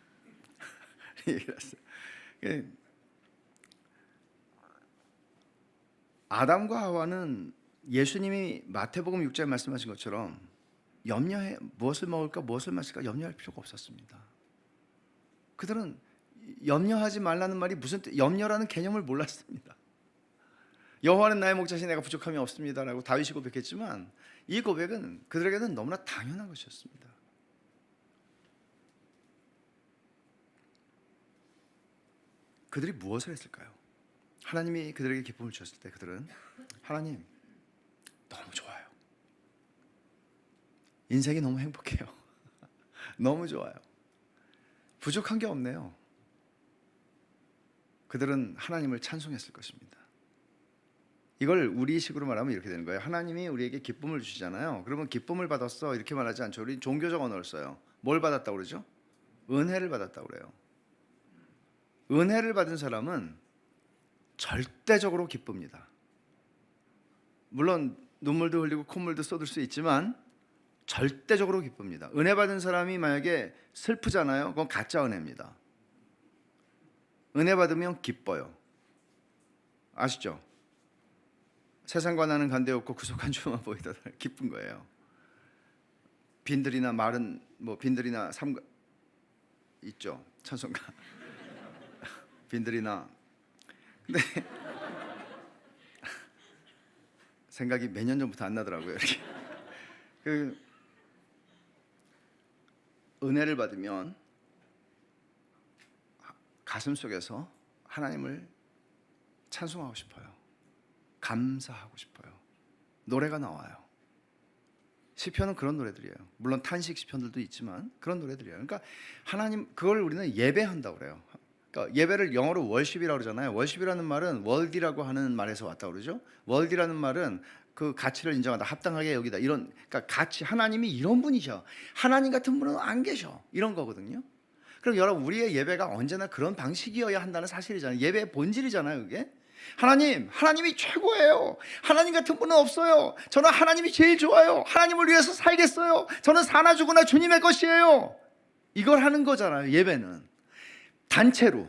아담과 하와는 예수님이 마태복음 6장에 말씀하신 것처럼 염려해 무엇을 먹을까 무엇을 마실까 염려할 필요가 없었습니다. 그들은 염려하지 말라는 말이 무슨 염려라는 개념을 몰랐습니다. 여호와는 나의 목자시니 내가 부족함이 없습니다라고 다윗이 고백했지만 이 고백은 그들에게는 너무나 당연한 것이었습니다. 그들이 무엇을 했을까요? 하나님이 그들에게 기쁨을 주셨을 때 그들은 하나님 너무 좋아요. 인생이 너무 행복해요. 너무 좋아요. 부족한 게 없네요. 그들은 하나님을 찬송했을 것입니다. 이걸 우리식으로 말하면 이렇게 되는 거예요. 하나님이 우리에게 기쁨을 주시잖아요. 그러면 기쁨을 받았어 이렇게 말하지 않죠. 우리 종교적 언어를 써요. 뭘 받았다고 그러죠? 은혜를 받았다고 그래요. 은혜를 받은 사람은 절대적으로 기쁩니다. 물론 눈물도 흘리고 콧물도 쏟을 수 있지만 절대적으로 기쁩니다. 은혜 받은 사람이 만약에 슬프잖아요. 그건 가짜 은혜입니다. 은혜 받으면 기뻐요. 아시죠? 세상과 나는 관계없고 구속한 주만 보이다 기쁜 거예요. 빈들이나 마른 빈들이나 삼가 있죠. 찬송가. 빈들이나 근데 생각이 몇 년 전부터 안 나더라고요. 이렇게 은혜를 받으면 가슴 속에서 하나님을 찬송하고 싶어요. 감사하고 싶어요. 노래가 나와요. 시편은 그런 노래들이에요. 물론 탄식 시편들도 있지만 그런 노래들이에요. 그러니까 하나님 그걸 우리는 예배한다고 그래요. 그러니까 예배를 영어로 월십이라고 그러잖아요. 월십이라는 말은 월디라고 하는 말에서 왔다고 그러죠. 월디라는 말은 그 가치를 인정하다, 합당하게 여기다 이런 그러니까 가치 하나님이 이런 분이셔. 하나님 같은 분은 안 계셔. 이런 거거든요. 그럼 여러분 우리의 예배가 언제나 그런 방식이어야 한다는 사실이잖아요. 예배의 본질이잖아요, 그게. 하나님이 최고예요. 하나님 같은 분은 없어요. 저는 하나님이 제일 좋아요. 하나님을 위해서 살겠어요. 저는 사나 죽으나 주님의 것이에요. 이걸 하는 거잖아요, 예배는. 단체로.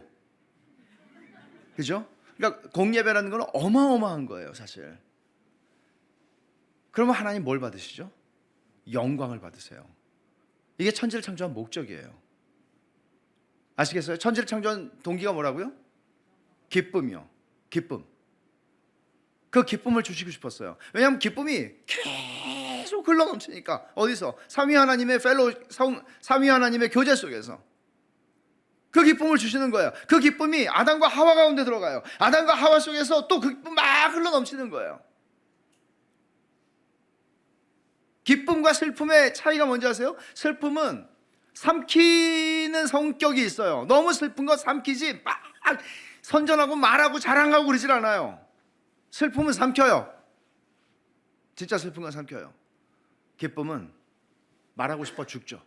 그죠? 그러니까 공예배라는 건 어마어마한 거예요, 사실. 그러면 하나님 뭘 받으시죠? 영광을 받으세요. 이게 천지를 창조한 목적이에요. 아시겠어요? 천지를 창조한 동기가 뭐라고요? 기쁨이요. 기쁨. 그 기쁨을 주시고 싶었어요. 왜냐하면 기쁨이 계속 흘러넘치니까. 어디서? 삼위 하나님의 삼위 하나님의 교제 속에서 그 기쁨을 주시는 거예요. 그 기쁨이 아담과 하와 가운데 들어가요. 아담과 하와 속에서 또 그 기쁨 막 흘러넘치는 거예요. 기쁨과 슬픔의 차이가 뭔지 아세요? 슬픔은 삼키는 성격이 있어요. 너무 슬픈 거 삼키지 막 선전하고 말하고 자랑하고 그러질 않아요. 슬픔은 삼켜요. 진짜 슬픈 건 삼켜요. 기쁨은 말하고 싶어 죽죠.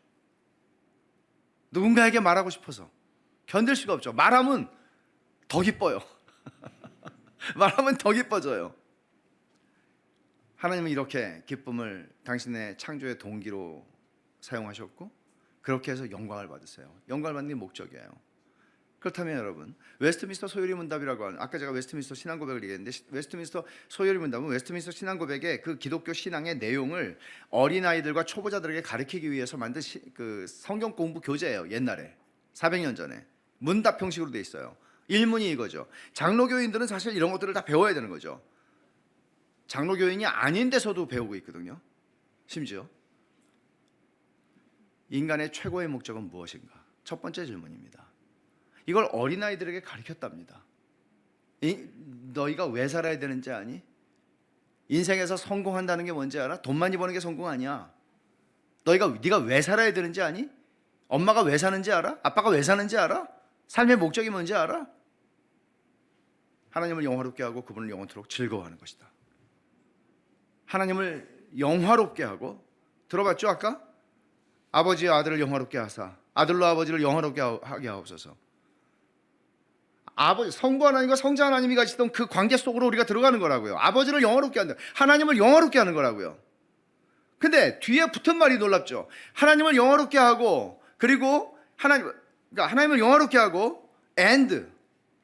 누군가에게 말하고 싶어서 견딜 수가 없죠. 말하면 더 기뻐요. 말하면 더 기뻐져요. 하나님은 이렇게 기쁨을 당신의 창조의 동기로 사용하셨고 그렇게 해서 영광을 받으세요. 영광을 받는 게 목적이에요. 그렇다면 여러분, 웨스트민스터 소요리 문답이라고 하는, 아까 제가 웨스트민스터 신앙 고백을 얘기했는데, 웨스트민스터 소요리 문답은 웨스트민스터 신앙 고백의 그 기독교 신앙의 내용을 어린아이들과 초보자들에게 가르치기 위해서 만든 그 성경 공부 교재예요. 옛날에 400년 전에 문답 형식으로 돼 있어요. 일문이 이거죠. 장로교인들은 사실 이런 것들을 다 배워야 되는 거죠. 장로교인이 아닌 데서도 배우고 있거든요. 심지어 인간의 최고의 목적은 무엇인가? 첫 번째 질문입니다. 이걸 어린아이들에게 가르쳤답니다. 너희가 왜 살아야 되는지 아니? 인생에서 성공한다는 게 뭔지 알아? 돈 많이 버는 게 성공 아니야. 네가 왜 살아야 되는지 아니? 엄마가 왜 사는지 알아? 아빠가 왜 사는지 알아? 삶의 목적이 뭔지 알아? 하나님을 영화롭게 하고 그분을 영원토록 즐거워하는 것이다. 하나님을 영화롭게 하고, 들어봤죠 아까? 아버지와 아들을 영화롭게 하사 아들로 아버지를 영화롭게 하게 하옵소서. 아버지, 성부 하나님과 성자 하나님이 가시던 그 관계 속으로 우리가 들어가는 거라고요. 아버지를 영화롭게 한다. 하나님을 영화롭게 하는 거라고요. 근데 뒤에 붙은 말이 놀랍죠. 하나님을 영화롭게 하고, 그리고 그러니까 하나님을 영화롭게 하고 and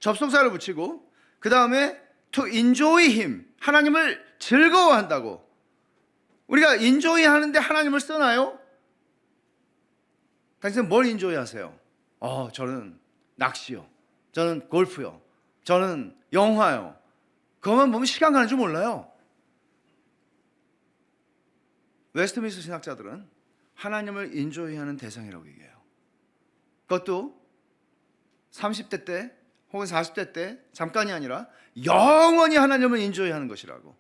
접속사를 붙이고, 그 다음에 to enjoy him, 하나님을 즐거워한다고. 우리가 enjoy 하는데 하나님을 쓰나요? 당신은 뭘 enjoy 하세요? 저는 낚시요, 저는 골프요, 저는 영화요. 그것만 보면 시간 가는 줄 몰라요. 웨스트민스터 신학자들은 하나님을 인조이하는 대상이라고 얘기해요. 그것도 30대 때 혹은 40대 때 잠깐이 아니라 영원히 하나님을 인조이하는 것이라고.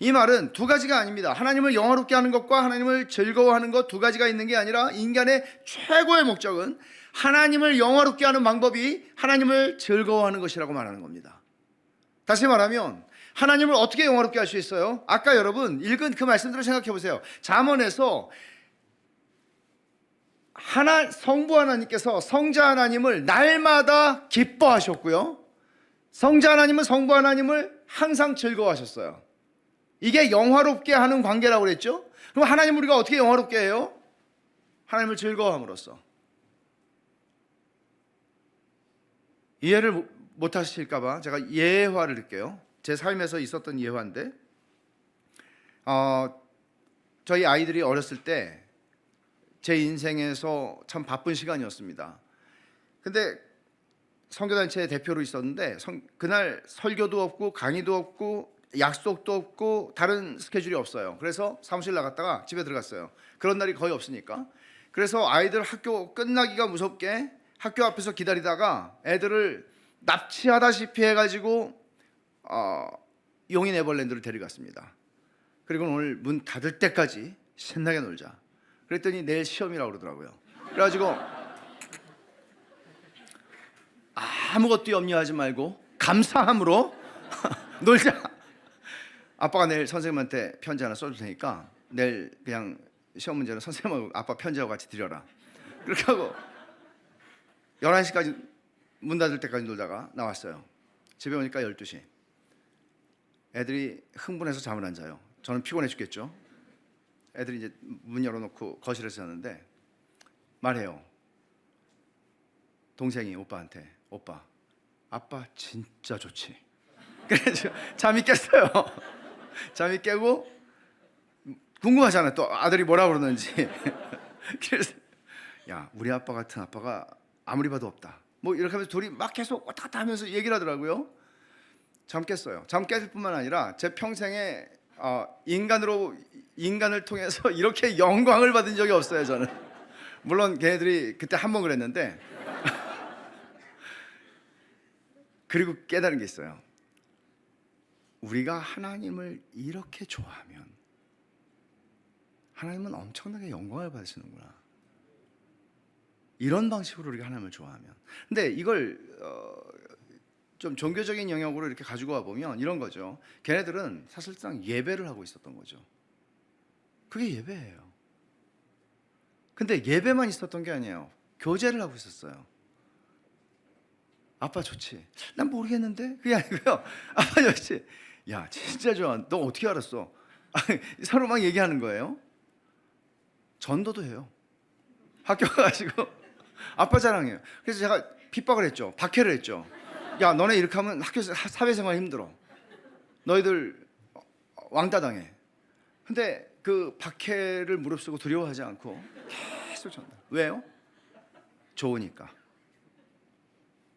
이 말은 두 가지가 아닙니다. 하나님을 영화롭게 하는 것과 하나님을 즐거워하는 것 두 가지가 있는 게 아니라, 인간의 최고의 목적은 하나님을 영화롭게 하는 방법이 하나님을 즐거워하는 것이라고 말하는 겁니다. 다시 말하면 하나님을 어떻게 영화롭게 할 수 있어요? 아까 여러분 읽은 그 말씀들을 생각해 보세요. 잠언에서 성부 하나님께서 성자 하나님을 날마다 기뻐하셨고요, 성자 하나님은 성부 하나님을 항상 즐거워하셨어요. 이게 영화롭게 하는 관계라고 그랬죠. 그럼 하나님 우리가 어떻게 영화롭게 해요? 하나님을 즐거워함으로써. 이해를 못 하실까 봐 제가 예화를 드릴게요. 제 삶에서 있었던 예화인데, 저희 아이들이 어렸을 때 제 인생에서 참 바쁜 시간이었습니다. 근데 선교단체 대표로 있었는데 그날 설교도 없고 강의도 없고 약속도 없고 다른 스케줄이 없어요. 그래서 사무실 나갔다가 집에 들어갔어요. 그런 날이 거의 없으니까. 그래서 아이들 학교 끝나기가 무섭게 학교 앞에서 기다리다가 애들을 납치하다시피 해가지고 용인 에버랜드를 데려갔습니다. 그리고 오늘 문 닫을 때까지 신나게 놀자. 그랬더니 내일 시험이라고 그러더라고요. 그래가지고 아무것도 염려하지 말고 감사함으로 놀자. 아빠가 내일 선생님한테 편지 하나 써줄 테니까 내일 그냥 시험 문제는 선생님하고 아빠 편지하고 같이 드려라. 그렇게 하고 11시까지 문 닫을 때까지 놀다가 나왔어요. 집에 오니까 12시. 애들이 흥분해서 잠을 안 자요. 저는 피곤해 죽겠죠. 애들이 이제 문 열어놓고 거실에서 잤는데 말해요. 동생이 오빠한테, 오빠, 아빠 진짜 좋지. 그래서 잠이 깼어요. 잠이 깨고 궁금하잖아요. 또 아들이 뭐라 그러는지. 그래서 야, 우리 아빠 같은 아빠가 아무리 봐도 없다. 뭐 이렇게 하면서 둘이 막 계속 왔다 갔다 하면서 얘기를 하더라고요. 잠 깼어요. 잠 깼을 뿐만 아니라 제 평생에 인간을 통해서 이렇게 영광을 받은 적이 없어요. 저는 물론 걔네들이 그때 한 번 그랬는데 그리고 깨달은 게 있어요. 우리가 하나님을 이렇게 좋아하면 하나님은 엄청나게 영광을 받으시는구나. 이런 방식으로 우리가 하나님을 좋아하면. 근데 이걸 좀 종교적인 영역으로 이렇게 가지고 와 보면 이런 거죠. 걔네들은 사실상 예배를 하고 있었던 거죠. 그게 예배예요. 근데 예배만 있었던 게 아니에요. 교제를 하고 있었어요. 아빠 좋지? 난 모르겠는데? 그게 아니고요. 아빠 좋지? 야, 진짜 좋아. 너 어떻게 알았어? 서로 막 얘기하는 거예요. 전도도 해요. 학교 가가지고 아빠 자랑해요. 그래서 제가 핍박을 했죠. 박해를 했죠. 야, 너네 이렇게 하면 학교에서 사회생활 힘들어. 너희들 왕따 당해. 근데 그 박해를 무릅쓰고 두려워하지 않고 계속 전도. 왜요? 좋으니까.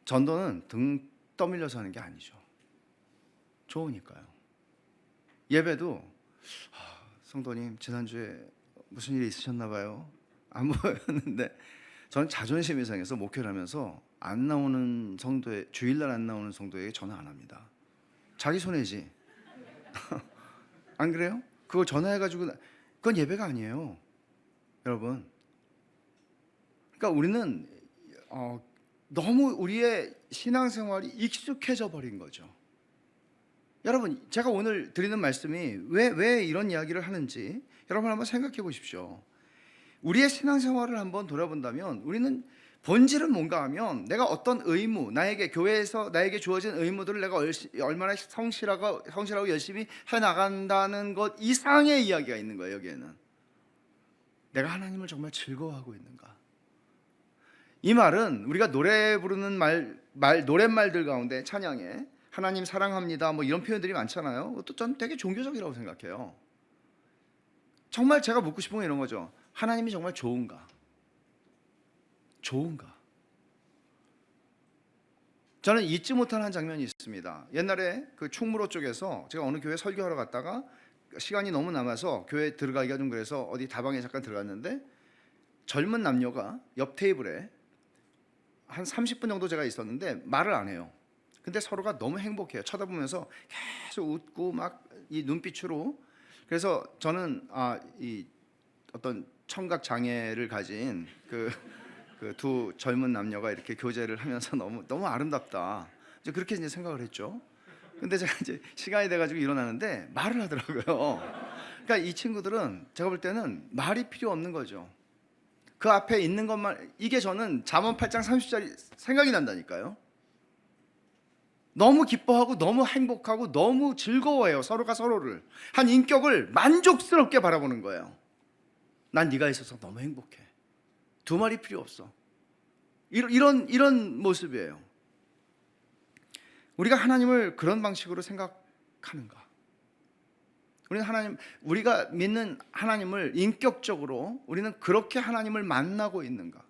전도는 등 떠밀려서 하는 게 아니죠. 좋으니까요. 예배도 성도님 지난주에 무슨 일이 있으셨나 봐요. 안 보였는데 저는 자존심이 상해서 목회를 하면서 안 나오는 성도에, 주일날 안 나오는 성도에게 전화 안 합니다. 자기 손해지. 안 그래요? 그걸 전화해가지고, 그건 예배가 아니에요, 여러분. 그러니까 우리는 너무 우리의 신앙생활이 익숙해져 버린 거죠. 여러분, 제가 오늘 드리는 말씀이 왜 이런 이야기를 하는지 여러분 한번 생각해 보십시오. 우리의 신앙생활을 한번 돌아본다면 우리는 본질은 뭔가 하면 내가 어떤 의무, 나에게 교회에서 나에게 주어진 의무들을 내가 얼마나 성실하고 열심히 해나간다는 것 이상의 이야기가 있는 거예요. 여기에는 내가 하나님을 정말 즐거워하고 있는가. 이 말은 우리가 노래 부르는 노랫말들 가운데 찬양에 하나님 사랑합니다 뭐 이런 표현들이 많잖아요. 또 전 되게 종교적이라고 생각해요. 정말 제가 묻고 싶은 건 이런 거죠. 하나님이 정말 좋은가? 좋은가? 저는 잊지 못할 한 장면이 있습니다. 옛날에 그 충무로 쪽에서 제가 어느 교회 설교하러 갔다가 시간이 너무 남아서 교회 들어가기가 좀 그래서 어디 다방에 잠깐 들어갔는데 젊은 남녀가 옆 테이블에 한 30분 정도 제가 있었는데 말을 안 해요. 근데 서로가 너무 행복해요. 쳐다보면서 계속 웃고 막 이 눈빛으로. 그래서 저는 이 어떤 청각 장애를 가진 그 두 젊은 남녀가 이렇게 교제를 하면서 너무 아름답다. 이제 그렇게 이제 생각을 했죠. 근데 제가 이제 시간이 돼가지고 일어나는데 말을 하더라고요. 그러니까 이 친구들은 제가 볼 때는 말이 필요 없는 거죠. 그 앞에 있는 것만, 이게 저는 잠언 8장 30절이 생각이 난다니까요. 너무 기뻐하고 너무 행복하고 너무 즐거워해요. 서로가 서로를, 한 인격을 만족스럽게 바라보는 거예요. 난 네가 있어서 너무 행복해. 두 말이 필요 없어. 이런 모습이에요. 우리가 하나님을 그런 방식으로 생각하는가? 우리가 믿는 하나님을 인격적으로 우리는 그렇게 하나님을 만나고 있는가?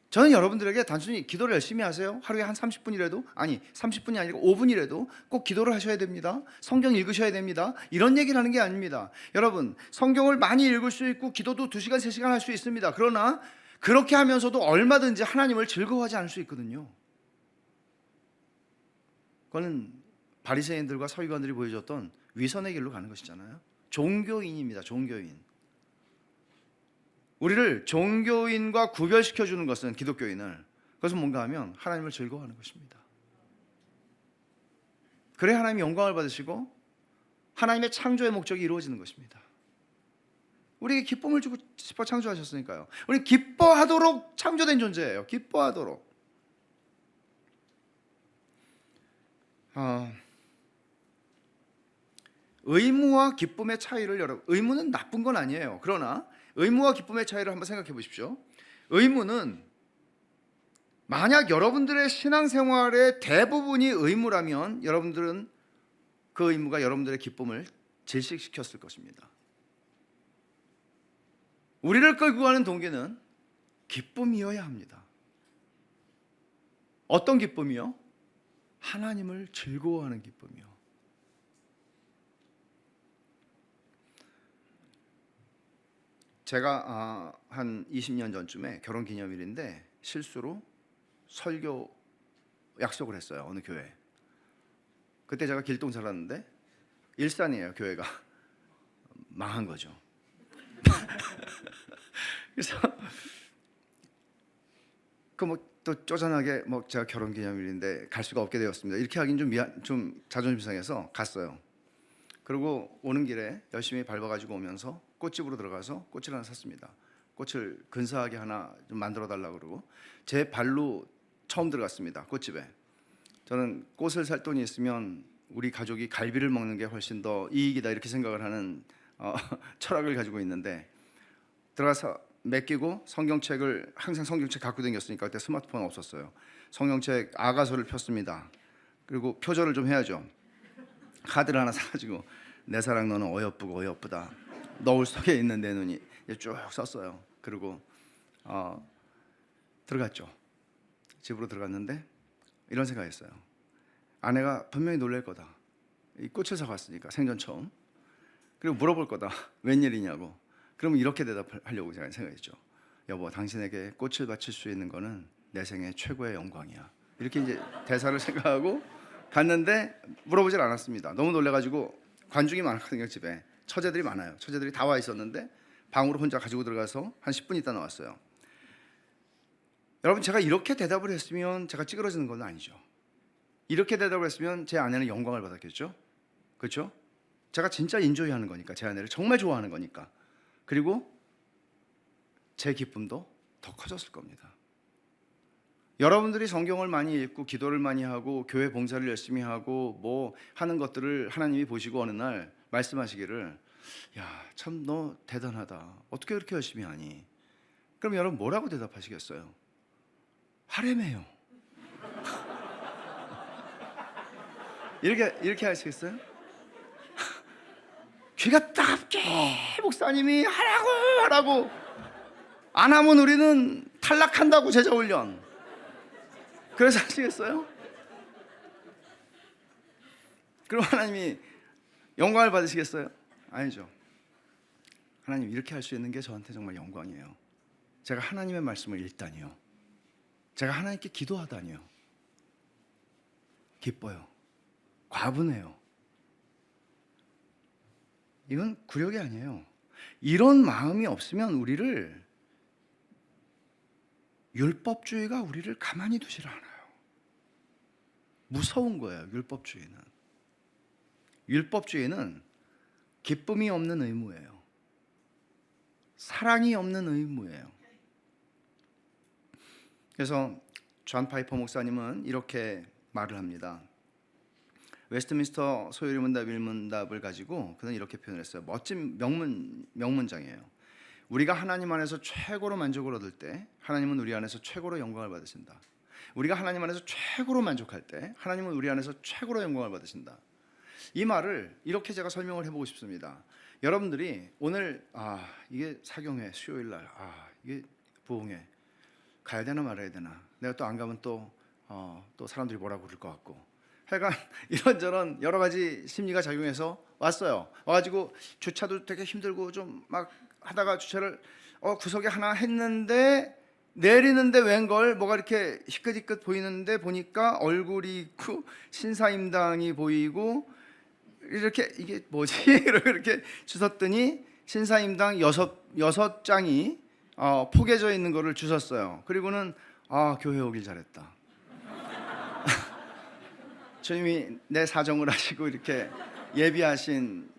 저는 여러분들에게 단순히 기도를 열심히 하세요. 하루에 한 30분이라도, 아니 30분이 아니고 5분이라도 꼭 기도를 하셔야 됩니다. 성경 읽으셔야 됩니다. 이런 얘기를 하는 게 아닙니다. 여러분, 성경을 많이 읽을 수 있고 기도도 2시간 3시간 할 수 있습니다. 그러나 그렇게 하면서도 얼마든지 하나님을 즐거워하지 않을 수 있거든요. 그거는 바리새인들과 서기관들이 보여줬던 위선의 길로 가는 것이잖아요. 종교인입니다. 종교인. 우리를 종교인과 구별시켜주는 것은, 기독교인을, 그것은 뭔가 하면 하나님을 즐거워하는 것입니다. 그래야 하나님이 영광을 받으시고 하나님의 창조의 목적이 이루어지는 것입니다. 우리에게 기쁨을 주고 싶어 창조하셨으니까요. 우리 기뻐하도록 창조된 존재예요. 기뻐하도록. 의무와 기쁨의 차이를, 여러분, 의무는 나쁜 건 아니에요. 그러나 의무와 기쁨의 차이를 한번 생각해 보십시오. 의무는, 만약 여러분들의 신앙생활의 대부분이 의무라면 여러분들은 그 의무가 여러분들의 기쁨을 질식시켰을 것입니다. 우리를 끌고 가는 동기는 기쁨이어야 합니다. 어떤 기쁨이요? 하나님을 즐거워하는 기쁨이요. 제가 한 20년 전쯤에 결혼기념일인데 실수로 설교 약속을 했어요. 어느 교회. 그때 제가 길동 살았는데 일산이에요. 교회가. 망한 거죠. 그래서 또 쪼잔하게 제가 결혼기념일인데 갈 수가 없게 되었습니다. 이렇게 하긴 좀 자존심 상해서 갔어요. 그리고 오는 길에 열심히 밟아가지고 오면서 꽃집으로 들어가서 꽃을 하나 샀습니다. 꽃을 근사하게 하나 좀 만들어 달라고 그러고 제 발로 처음 들어갔습니다. 꽃집에. 저는 꽃을 살 돈이 있으면 우리 가족이 갈비를 먹는 게 훨씬 더 이익이다 이렇게 생각을 하는 철학을 가지고 있는데, 들어가서 맡기고 성경책을 항상 성경책 갖고 다녔으니까 그때 스마트폰 없었어요. 성경책 아가서를 폈습니다. 그리고 표절을 좀 해야죠. 카드를 하나 사가지고 내 사랑 너는 어여쁘고 어여쁘다. 너울 속에 있는 내 눈이 쭉 썼어요. 그리고 들어갔죠. 집으로 들어갔는데 이런 생각했어요. 아내가 분명히 놀랄 거다. 이 꽃을 사갔으니까 생전 처음. 그리고 물어볼 거다. 웬일이냐고. 그러면 이렇게 대답하려고 제가 생각했죠. 여보, 당신에게 꽃을 바칠 수 있는 거는 내 생애 최고의 영광이야. 이렇게 이제 대사를 생각하고 갔는데 물어보질 않았습니다. 너무 놀래가지고 관중이 많거든요. 집에 처제들이 많아요. 처제들이 다 와 있었는데 방으로 혼자 가지고 들어가서 한 10분 있다 나왔어요. 여러분, 제가 이렇게 대답을 했으면 제가 찌그러지는 건 아니죠. 이렇게 대답을 했으면 제 아내는 영광을 받았겠죠. 그렇죠? 제가 진짜 인조이하는 거니까, 제 아내를 정말 좋아하는 거니까. 그리고 제 기쁨도 더 커졌을 겁니다. 여러분들이 성경을 많이 읽고 기도를 많이 하고 교회 봉사를 열심히 하고 뭐 하는 것들을 하나님이 보시고 어느 날 말씀하시기를, 야, 참 너 대단하다. 어떻게 그렇게 열심히 하니? 그럼 여러분 뭐라고 대답하시겠어요? 하래매요. 이렇게 하시겠어요? 귀가 따갑게 목사님이 하라고 안 하면 우리는 탈락한다고 제자훈련. 그래서 하시겠어요? 그럼 하나님이 영광을 받으시겠어요? 아니죠. 하나님, 이렇게 할 수 있는 게 저한테 정말 영광이에요. 제가 하나님의 말씀을 읽다니요, 제가 하나님께 기도하다니요, 기뻐요. 과분해요. 이건 굴욕이 아니에요. 이런 마음이 없으면 율법주의가 우리를 가만히 두질 않아요. 무서운 거예요. 율법주의는 기쁨이 없는 의무예요. 사랑이 없는 의무예요. 그래서 존 파이퍼 목사님은 이렇게 말을 합니다. 웨스트민스터 소유리문답 일문답을 가지고 그는 이렇게 표현을 했어요. 멋진 명문장이에요. 우리가 하나님 안에서 최고로 만족을 얻을 때 하나님은 우리 안에서 최고로 영광을 받으신다. 우리가 하나님 안에서 최고로 만족할 때 하나님은 우리 안에서 최고로 영광을 받으신다. 이 말을 이렇게 제가 설명을 해보고 싶습니다. 여러분들이 오늘 이게 사경회 수요일 날 이게 부흥회 가야 되나 말아야 되나, 내가 또 안 가면 또 사람들이 뭐라고 그럴 것 같고, 하여간 이런저런 여러 가지 심리가 작용해서 왔어요. 와가지고 주차도 되게 힘들고 좀 막 하다가 주차를 구석에 하나 했는데 내리는데 웬걸 뭐가 이렇게 희끗희끗 보이는데 보니까 얼굴이 있고 신사임당이 보이고 이렇게 이게 뭐지? 이렇게 주웠더니 신사임당 여섯 장이 포개져 있는 거를 주웠어요. 그리고는 교회 오길 잘했다. 주님이 내 사정을 하시고 이렇게 예비하신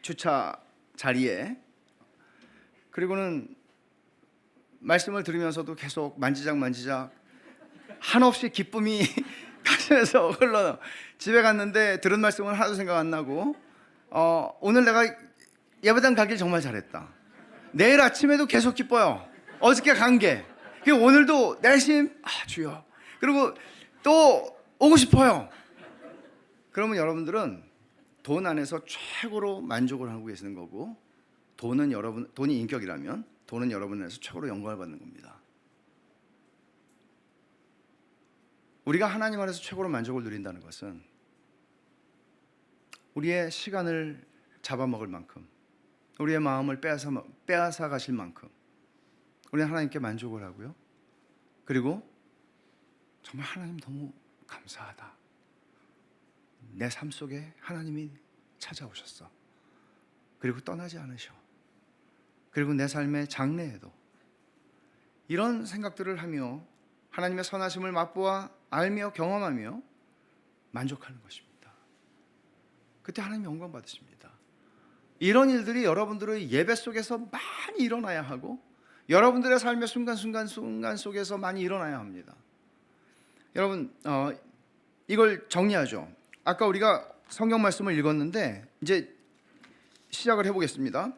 주차 자리에, 그리고는 말씀을 들으면서도 계속 만지작 한없이 기쁨이 가슴에서 흘러 집에 갔는데 들은 말씀은 하나도 생각 안 나고 오늘 내가 예배당 가길 정말 잘했다. 내일 아침에도 계속 기뻐요. 어저께 간 게 오늘도 내심 주여, 그리고 또 오고 싶어요. 그러면 여러분들은 돈 안에서 최고로 만족을 하고 계시는 거고, 돈이 인격이라면 돈은 여러분 안에서 최고로 영광을 받는 겁니다. 우리가 하나님 안에서 최고로 만족을 누린다는 것은 우리의 시간을 잡아먹을 만큼, 우리의 마음을 빼앗아 가실 만큼 우리는 하나님께 만족을 하고요. 그리고 정말 하나님 너무 감사하다. 내 삶 속에 하나님이 찾아오셨어. 그리고 떠나지 않으셔. 그리고 내 삶의 장래에도 이런 생각들을 하며 하나님의 선하심을 맛보아 알며 경험하며 만족하는 것입니다. 그때 하나님 영광 받으십니다. 이런 일들이 여러분들의 예배 속에서 많이 일어나야 하고 여러분들의 삶의 순간 속에서 많이 일어나야 합니다. 여러분, 이걸 정리하죠. 아까 우리가 성경 말씀을 읽었는데 이제 시작을 해보겠습니다.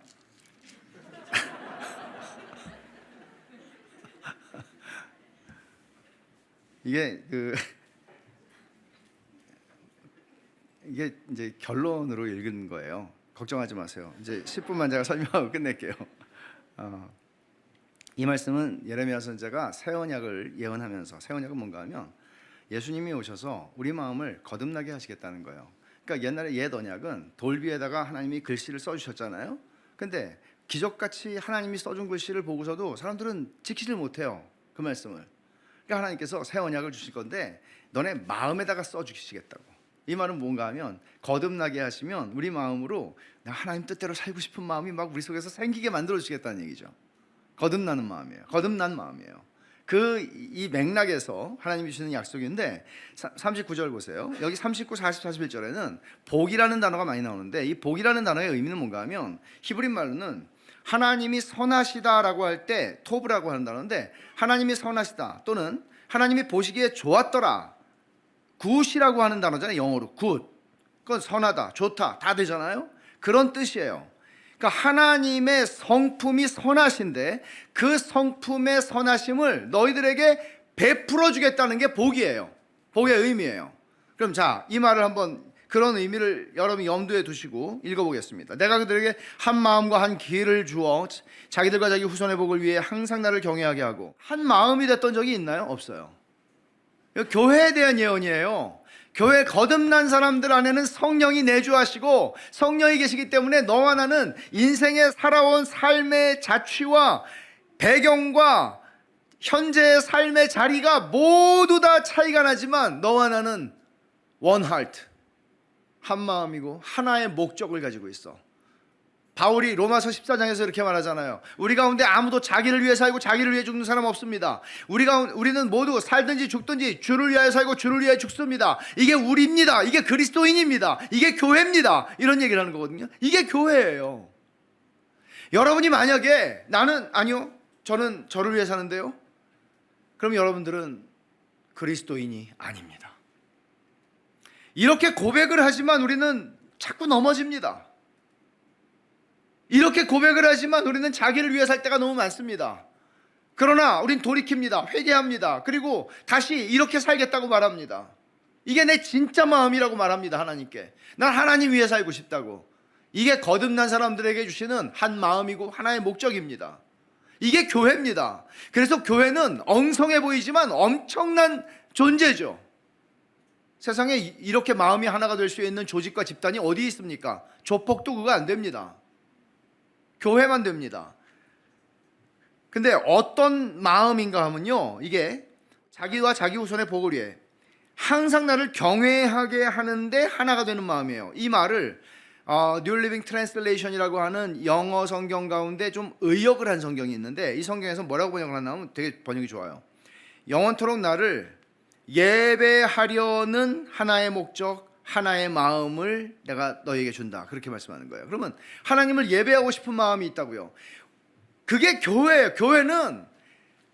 이게 이게 이제 결론으로 읽은 거예요. 걱정하지 마세요. 이제 10분만 제가 설명하고 끝낼게요. 이 말씀은 예레미야 선지자가 새 언약을 예언하면서, 새 언약은 뭔가 하면 예수님이 오셔서 우리 마음을 거듭나게 하시겠다는 거예요. 그러니까 옛날에 옛 언약은 돌 위에다가 하나님이 글씨를 써주셨잖아요. 근데 기적같이 하나님이 써준 글씨를 보고서도 사람들은 지키질 못해요, 그 말씀을. 그러니까 하나님께서 새 언약을 주실 건데 너네 마음에다가 써주시겠다고. 이 말은 뭔가 하면 거듭나게 하시면 우리 마음으로 나 하나님 뜻대로 살고 싶은 마음이 막 우리 속에서 생기게 만들어 주시겠다는 얘기죠. 거듭나는 마음이에요. 거듭난 마음이에요. 이 맥락에서 하나님이 주시는 약속인데 39절 보세요. 여기 39, 40, 41절에는 복이라는 단어가 많이 나오는데 이 복이라는 단어의 의미는 뭔가 하면 히브리 말로는 하나님이 선하시다라고 할 때 토브라고 하는 단어인데, 하나님이 선하시다 또는 하나님이 보시기에 좋았더라, 굿이라고 하는 단어잖아요. 영어로 굿. 그건 선하다, 좋다 다 되잖아요. 그런 뜻이에요. 그러니까 하나님의 성품이 선하신데 그 성품의 선하심을 너희들에게 베풀어 주겠다는 게 복이에요. 복의 의미예요. 그럼 자, 이 말을 한번, 그런 의미를 여러분 염두에 두시고 읽어보겠습니다. 내가 그들에게 한 마음과 한 길을 주어 자기들과 자기 후손의 복을 위해 항상 나를 경외하게 하고. 한 마음이 됐던 적이 있나요? 없어요. 교회에 대한 예언이에요. 교회 거듭난 사람들 안에는 성령이 내주하시고 성령이 계시기 때문에 너와 나는 인생에 살아온 삶의 자취와 배경과 현재의 삶의 자리가 모두 다 차이가 나지만 너와 나는 one heart, 한 마음이고 하나의 목적을 가지고 있어. 바울이 로마서 14장에서 이렇게 말하잖아요. 우리 가운데 아무도 자기를 위해 살고 자기를 위해 죽는 사람 없습니다. 우리는 모두 살든지 죽든지 주를 위하여 살고 주를 위하여 죽습니다. 이게 우리입니다. 이게 그리스도인입니다. 이게 교회입니다. 이런 얘기를 하는 거거든요. 이게 교회예요. 여러분이 만약에 아니요, 저는 저를 위해 사는데요, 그럼 여러분들은 그리스도인이 아닙니다. 이렇게 고백을 하지만 우리는 자꾸 넘어집니다. 이렇게 고백을 하지만 우리는 자기를 위해 살 때가 너무 많습니다. 그러나 우린 돌이킵니다. 회개합니다. 그리고 다시 이렇게 살겠다고 말합니다. 이게 내 진짜 마음이라고 말합니다. 하나님께 난 하나님 위해 살고 싶다고. 이게 거듭난 사람들에게 주시는 한 마음이고 하나의 목적입니다. 이게 교회입니다. 그래서 교회는 엉성해 보이지만 엄청난 존재죠. 세상에 이렇게 마음이 하나가 될 수 있는 조직과 집단이 어디 있습니까? 조폭도 그거 안 됩니다. 교회만 됩니다. 근데 어떤 마음인가 하면요, 이게 자기와 자기 후손의 복을 위해 항상 나를 경외하게 하는데 하나가 되는 마음이에요. 이 말을 New Living Translation이라고 하는 영어 성경 가운데 좀 의역을 한 성경이 있는데, 이 성경에서 뭐라고 번역을 하냐면 되게 번역이 좋아요. 영원토록 나를 예배하려는 하나의 목적, 하나의 마음을 내가 너에게 준다, 그렇게 말씀하는 거예요. 그러면 하나님을 예배하고 싶은 마음이 있다고요. 그게 교회예요. 교회는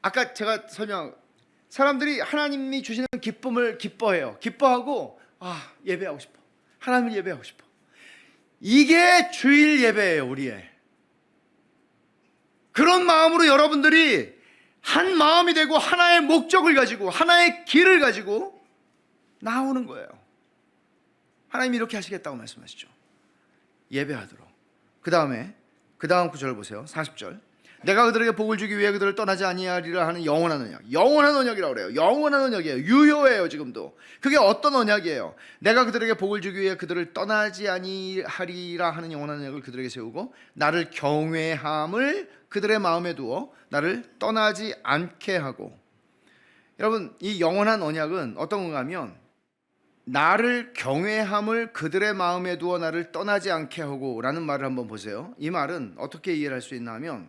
아까 제가 사람들이 하나님이 주시는 기쁨을 기뻐해요. 기뻐하고 예배하고 싶어, 하나님을 예배하고 싶어. 이게 주일 예배예요. 우리의 그런 마음으로 여러분들이 한 마음이 되고 하나의 목적을 가지고 하나의 길을 가지고 나오는 거예요. 하나님이 이렇게 하시겠다고 말씀하시죠. 예배하도록. 그 다음 구절을 보세요. 40절. 내가 그들에게 복을 주기 위해 그들을 떠나지 아니하리라 하는 영원한 언약. 영원한 언약이라고 그래요. 영원한 언약이에요. 유효해요. 지금도. 그게 어떤 언약이에요? 내가 그들에게 복을 주기 위해 그들을 떠나지 아니하리라 하는 영원한 언약을 그들에게 세우고 나를 경외함을 그들의 마음에 두어 나를 떠나지 않게 하고. 여러분, 이 영원한 언약은 어떤 건가 하면 나를 경외함을 그들의 마음에 두어 나를 떠나지 않게 하고 라는 말을 한번 보세요. 이 말은 어떻게 이해를 할 수 있나 하면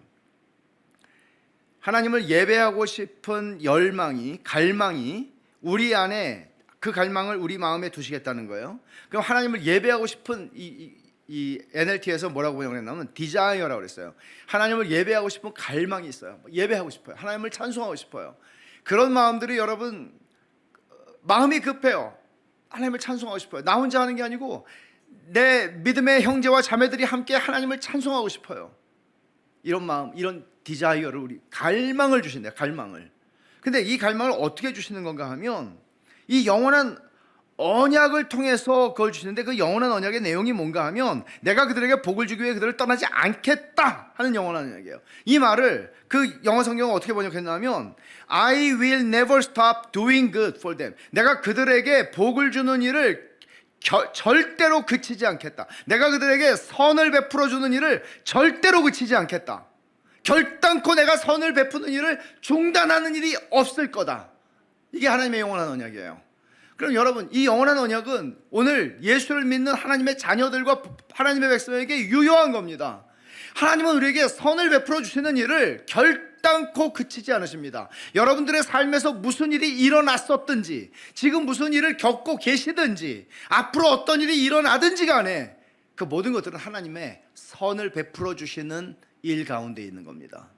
하나님을 예배하고 싶은 갈망이 우리 안에, 그 갈망을 우리 마음에 두시겠다는 거예요. 그럼 하나님을 예배하고 싶은 이 NLT에서 뭐라고 번역했냐면 디자이어라고 그랬어요. 하나님을 예배하고 싶은 갈망이 있어요. 예배하고 싶어요. 하나님을 찬송하고 싶어요. 그런 마음들이 여러분 마음이 급해요. 하나님을 찬송하고 싶어요. 나 혼자 하는 게 아니고 내 믿음의 형제와 자매들이 함께 하나님을 찬송하고 싶어요. 이런 마음, 이런 디자이어를, 우리 갈망을 주신대요. 갈망을. 근데 이 갈망을 어떻게 주시는 건가 하면 이 영원한 언약을 통해서 그걸 주시는데, 그 영원한 언약의 내용이 뭔가 하면 내가 그들에게 복을 주기 위해 그들을 떠나지 않겠다 하는 영원한 언약이에요. 이 말을 그 영어 성경은 어떻게 번역했냐면 I will never stop doing good for them. 내가 그들에게 복을 주는 일을 절대로 그치지 않겠다. 내가 그들에게 선을 베풀어 주는 일을 절대로 그치지 않겠다. 결단코 내가 선을 베푸는 일을 중단하는 일이 없을 거다. 이게 하나님의 영원한 언약이에요. 그럼 여러분, 이 영원한 언약은 오늘 예수를 믿는 하나님의 자녀들과 하나님의 백성에게 유효한 겁니다. 하나님은 우리에게 선을 베풀어 주시는 일을 결단코 그치지 않으십니다. 여러분들의 삶에서 무슨 일이 일어났었든지, 지금 무슨 일을 겪고 계시든지, 앞으로 어떤 일이 일어나든지 간에 그 모든 것들은 하나님의 선을 베풀어 주시는 일 가운데 있는 겁니다.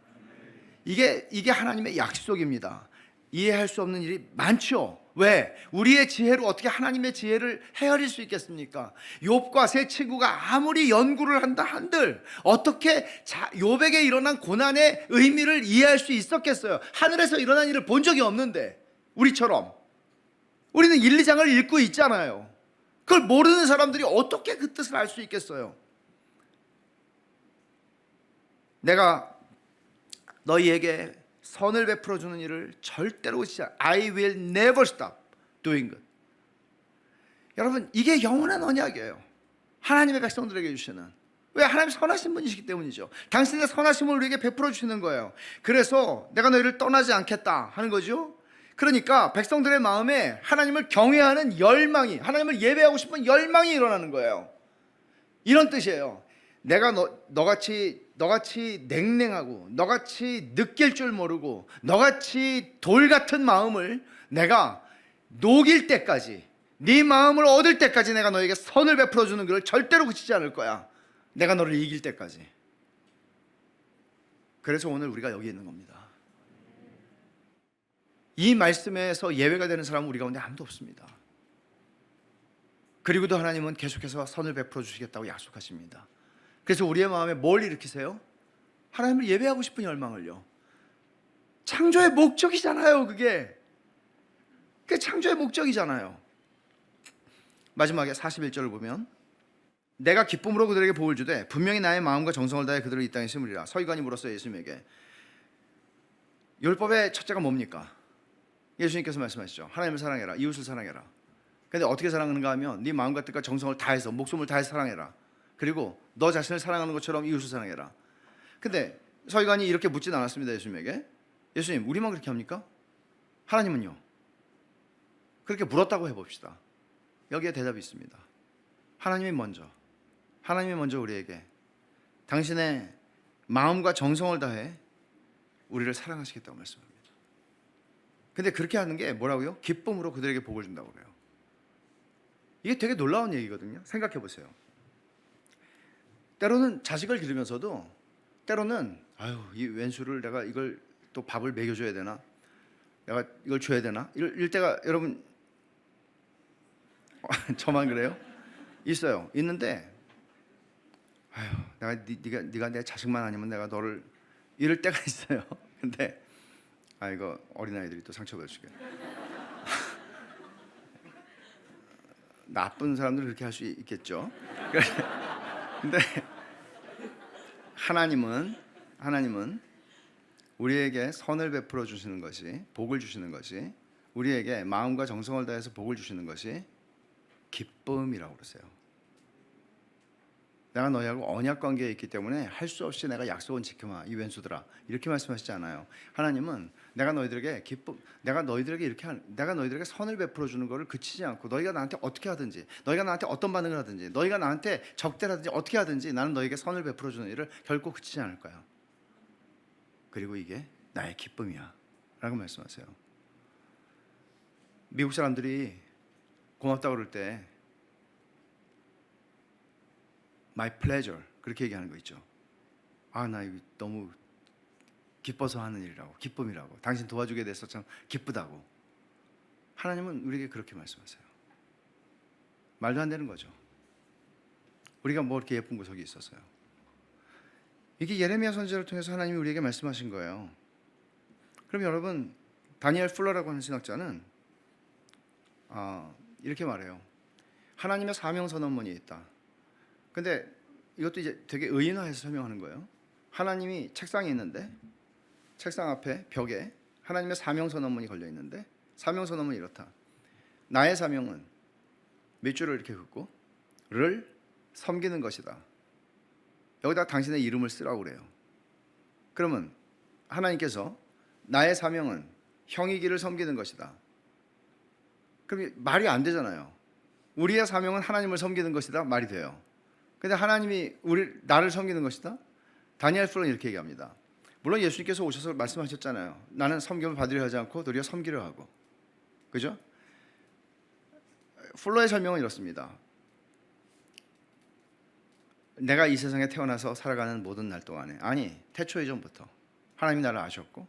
이게 하나님의 약속입니다. 이해할 수 없는 일이 많죠. 왜? 우리의 지혜로 어떻게 하나님의 지혜를 헤아릴 수 있겠습니까? 욥과 세 친구가 아무리 연구를 한다 한들 어떻게 욥에게 일어난 고난의 의미를 이해할 수 있었겠어요? 하늘에서 일어난 일을 본 적이 없는데, 우리처럼 우리는 1, 2장을 읽고 있잖아요. 그걸 모르는 사람들이 어떻게 그 뜻을 알 수 있겠어요? 내가 너희에게 선을 베풀어 주는 일을 절대로 그치지 않아. I will never stop doing good. 여러분, 이게 영원한 언약이에요. 하나님의 백성들에게 주시는. 왜? 하나님 선하신 분이시기 때문이죠. 당신의 선하심을 우리에게 베풀어 주시는 거예요. 그래서 내가 너희를 떠나지 않겠다 하는 거죠. 그러니까 백성들의 마음에 하나님을 경외하는 열망이, 하나님을 예배하고 싶은 열망이 일어나는 거예요. 이런 뜻이에요. 내가 너같이 냉랭하고 너같이 느낄 줄 모르고 너같이 돌 같은 마음을 내가 녹일 때까지, 네 마음을 얻을 때까지 내가 너에게 선을 베풀어 주는 것을 절대로 그치지 않을 거야. 내가 너를 이길 때까지. 그래서 오늘 우리가 여기 있는 겁니다. 이 말씀에서 예외가 되는 사람은 우리 가운데 아무도 없습니다. 그리고도 하나님은 계속해서 선을 베풀어 주시겠다고 약속하십니다. 그래서 우리의 마음에 뭘 일으키세요? 하나님을 예배하고 싶은 열망을요. 창조의 목적이잖아요. 그게 창조의 목적이잖아요. 마지막에 41절을 보면 내가 기쁨으로 그들에게 복을 주되 분명히 나의 마음과 정성을 다해 그들을 이 땅에 심으리라. 서기관이 물었어요, 예수님에게. 율법의 첫째가 뭡니까? 예수님께서 말씀하시죠. 하나님을 사랑해라, 이웃을 사랑해라. 근데 어떻게 사랑하는가 하면 네 마음과 뜻과 정성을 다해서, 목숨을 다해서 사랑해라. 그리고 너 자신을 사랑하는 것처럼 이웃을 사랑해라. 근데 서기관이 이렇게 묻진 않았습니다, 예수님에게. 예수님, 우리만 그렇게 합니까? 하나님은요? 그렇게 물었다고 해봅시다. 여기에 대답이 있습니다. 하나님이 먼저 우리에게 당신의 마음과 정성을 다해 우리를 사랑하시겠다고 말씀합니다. 근데 그렇게 하는 게 뭐라고요? 기쁨으로 그들에게 복을 준다고 그래요. 이게 되게 놀라운 얘기거든요. 생각해 보세요. 때로는 자식을 기르면서도 때로는 이 왼수를 내가 이걸 또 밥을 먹여줘야 되나? 내가 이걸 줘야 되나? 이럴 때가 여러분 저만 그래요? 있어요. 있는데 네가 내 자식만 아니면 내가 너를 이럴 때가 있어요. 근데 이거 어린아이들이 또 상처받을 수 있겠네. 나쁜 사람들은 그렇게 할 수 있겠죠. 근데 하나님은 우리에게 선을 베풀어 주시는 것이, 복을 주시는 것이, 우리에게 마음과 정성을 다해서 복을 주시는 것이 기쁨이라고 그러세요. 내가 너희하고 언약 관계에 있기 때문에 할 수 없이 내가 약속은 지켜마, 이 왼수들아, 이렇게 말씀하시지 않아요. 하나님은 내가 너희들에게 내가 너희들에게 선을 베풀어 주는 것을 그치지 않고, 너희가 나한테 어떻게 하든지, 너희가 나한테 어떤 반응을 하든지, 너희가 나한테 적대라든지 어떻게 하든지 나는 너희에게 선을 베풀어 주는 일을 결코 그치지 않을 거야. 그리고 이게 나의 기쁨이야 라고 말씀하세요. 미국 사람들이 고맙다고 그럴 때 My pleasure 그렇게 얘기하는 거 있죠. 나 이거 너무 기뻐서 하는 일이라고, 기쁨이라고, 당신 도와주게 돼서 참 기쁘다고. 하나님은 우리에게 그렇게 말씀하세요. 말도 안 되는 거죠. 우리가 뭐 이렇게 예쁜 구석이 있었어요. 이게 예레미야 선지자를 통해서 하나님이 우리에게 말씀하신 거예요. 그럼 여러분, 다니엘 풀러라고 하는 신학자는 이렇게 말해요. 하나님의 사명 선언문이 있다. 근데 이것도 이제 되게 의인화해서 설명하는 거예요. 하나님이 책상에 있는데 책상 앞에 벽에 하나님의 사명 선언문이 걸려 있는데 사명 선언문이 이렇다. 나의 사명은 밑줄을 이렇게 긋고 를 섬기는 것이다. 여기다 당신의 이름을 쓰라고 그래요. 그러면 하나님께서 나의 사명은 형이기를 섬기는 것이다. 그럼 말이 안 되잖아요. 우리의 사명은 하나님을 섬기는 것이다 말이 돼요. 근데 하나님이 나를 섬기는 것이다? 다니엘 풀러는 이렇게 얘기합니다. 물론 예수님께서 오셔서 말씀하셨잖아요. 나는 섬김을 받으려 하지 않고 도리어 섬기려 하고. 그죠? 풀러의 설명은 이렇습니다. 내가 이 세상에 태어나서 살아가는 모든 날 동안에, 아니 태초 이전부터 하나님이 나를 아셨고,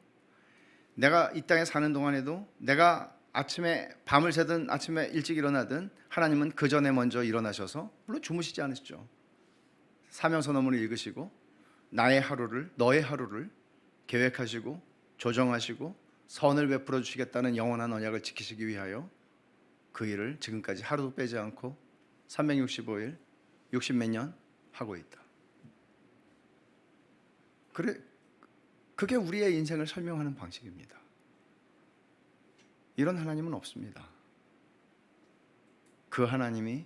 내가 이 땅에 사는 동안에도 내가 아침에 밤을 새든 아침에 일찍 일어나든 하나님은 그 전에 먼저 일어나셔서, 물론 주무시지 않으시죠. 사명선언문을 읽으시고 나의 하루를, 너의 하루를 계획하시고 조정하시고 선을 베풀어 주시겠다는 영원한 언약을 지키시기 위하여 그 일을 지금까지 하루도 빼지 않고 365일 60몇 년 하고 있다. 그게 우리의 인생을 설명하는 방식입니다. 이런 하나님은 없습니다. 그 하나님이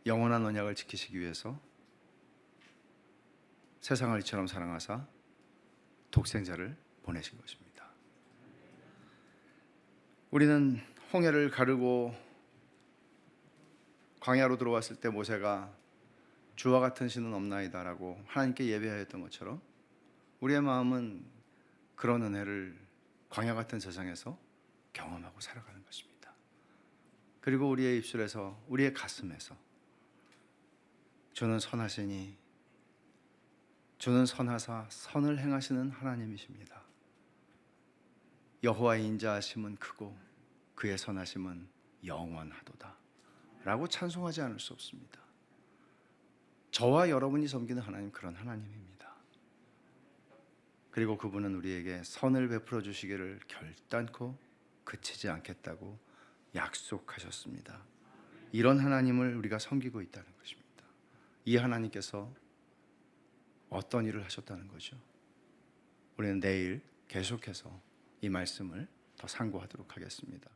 영원한 언약을 지키시기 위해서 세상을 이처럼 사랑하사 독생자를 보내신 것입니다. 우리는 홍해를 가르고 광야로 들어왔을 때 모세가 주와 같은 신은 없나이다라고 하나님께 예배하였던 것처럼 우리의 마음은 그런 은혜를 광야 같은 세상에서 경험하고 살아가는 것입니다. 그리고 우리의 입술에서, 우리의 가슴에서 주는 선하시니 주는 선하사 선을 행하시는 하나님이십니다. 여호와의 인자하심은 크고 그의 선하심은 영원하도다 라고 찬송하지 않을 수 없습니다. 저와 여러분이 섬기는 하나님, 그런 하나님입니다. 그리고 그분은 우리에게 선을 베풀어 주시기를 결단코 그치지 않겠다고 약속하셨습니다. 이런 하나님을 우리가 섬기고 있다는 것입니다. 이 하나님께서 어떤 일을 하셨다는 거죠? 우리는 내일 계속해서 이 말씀을 더 상고하도록 하겠습니다.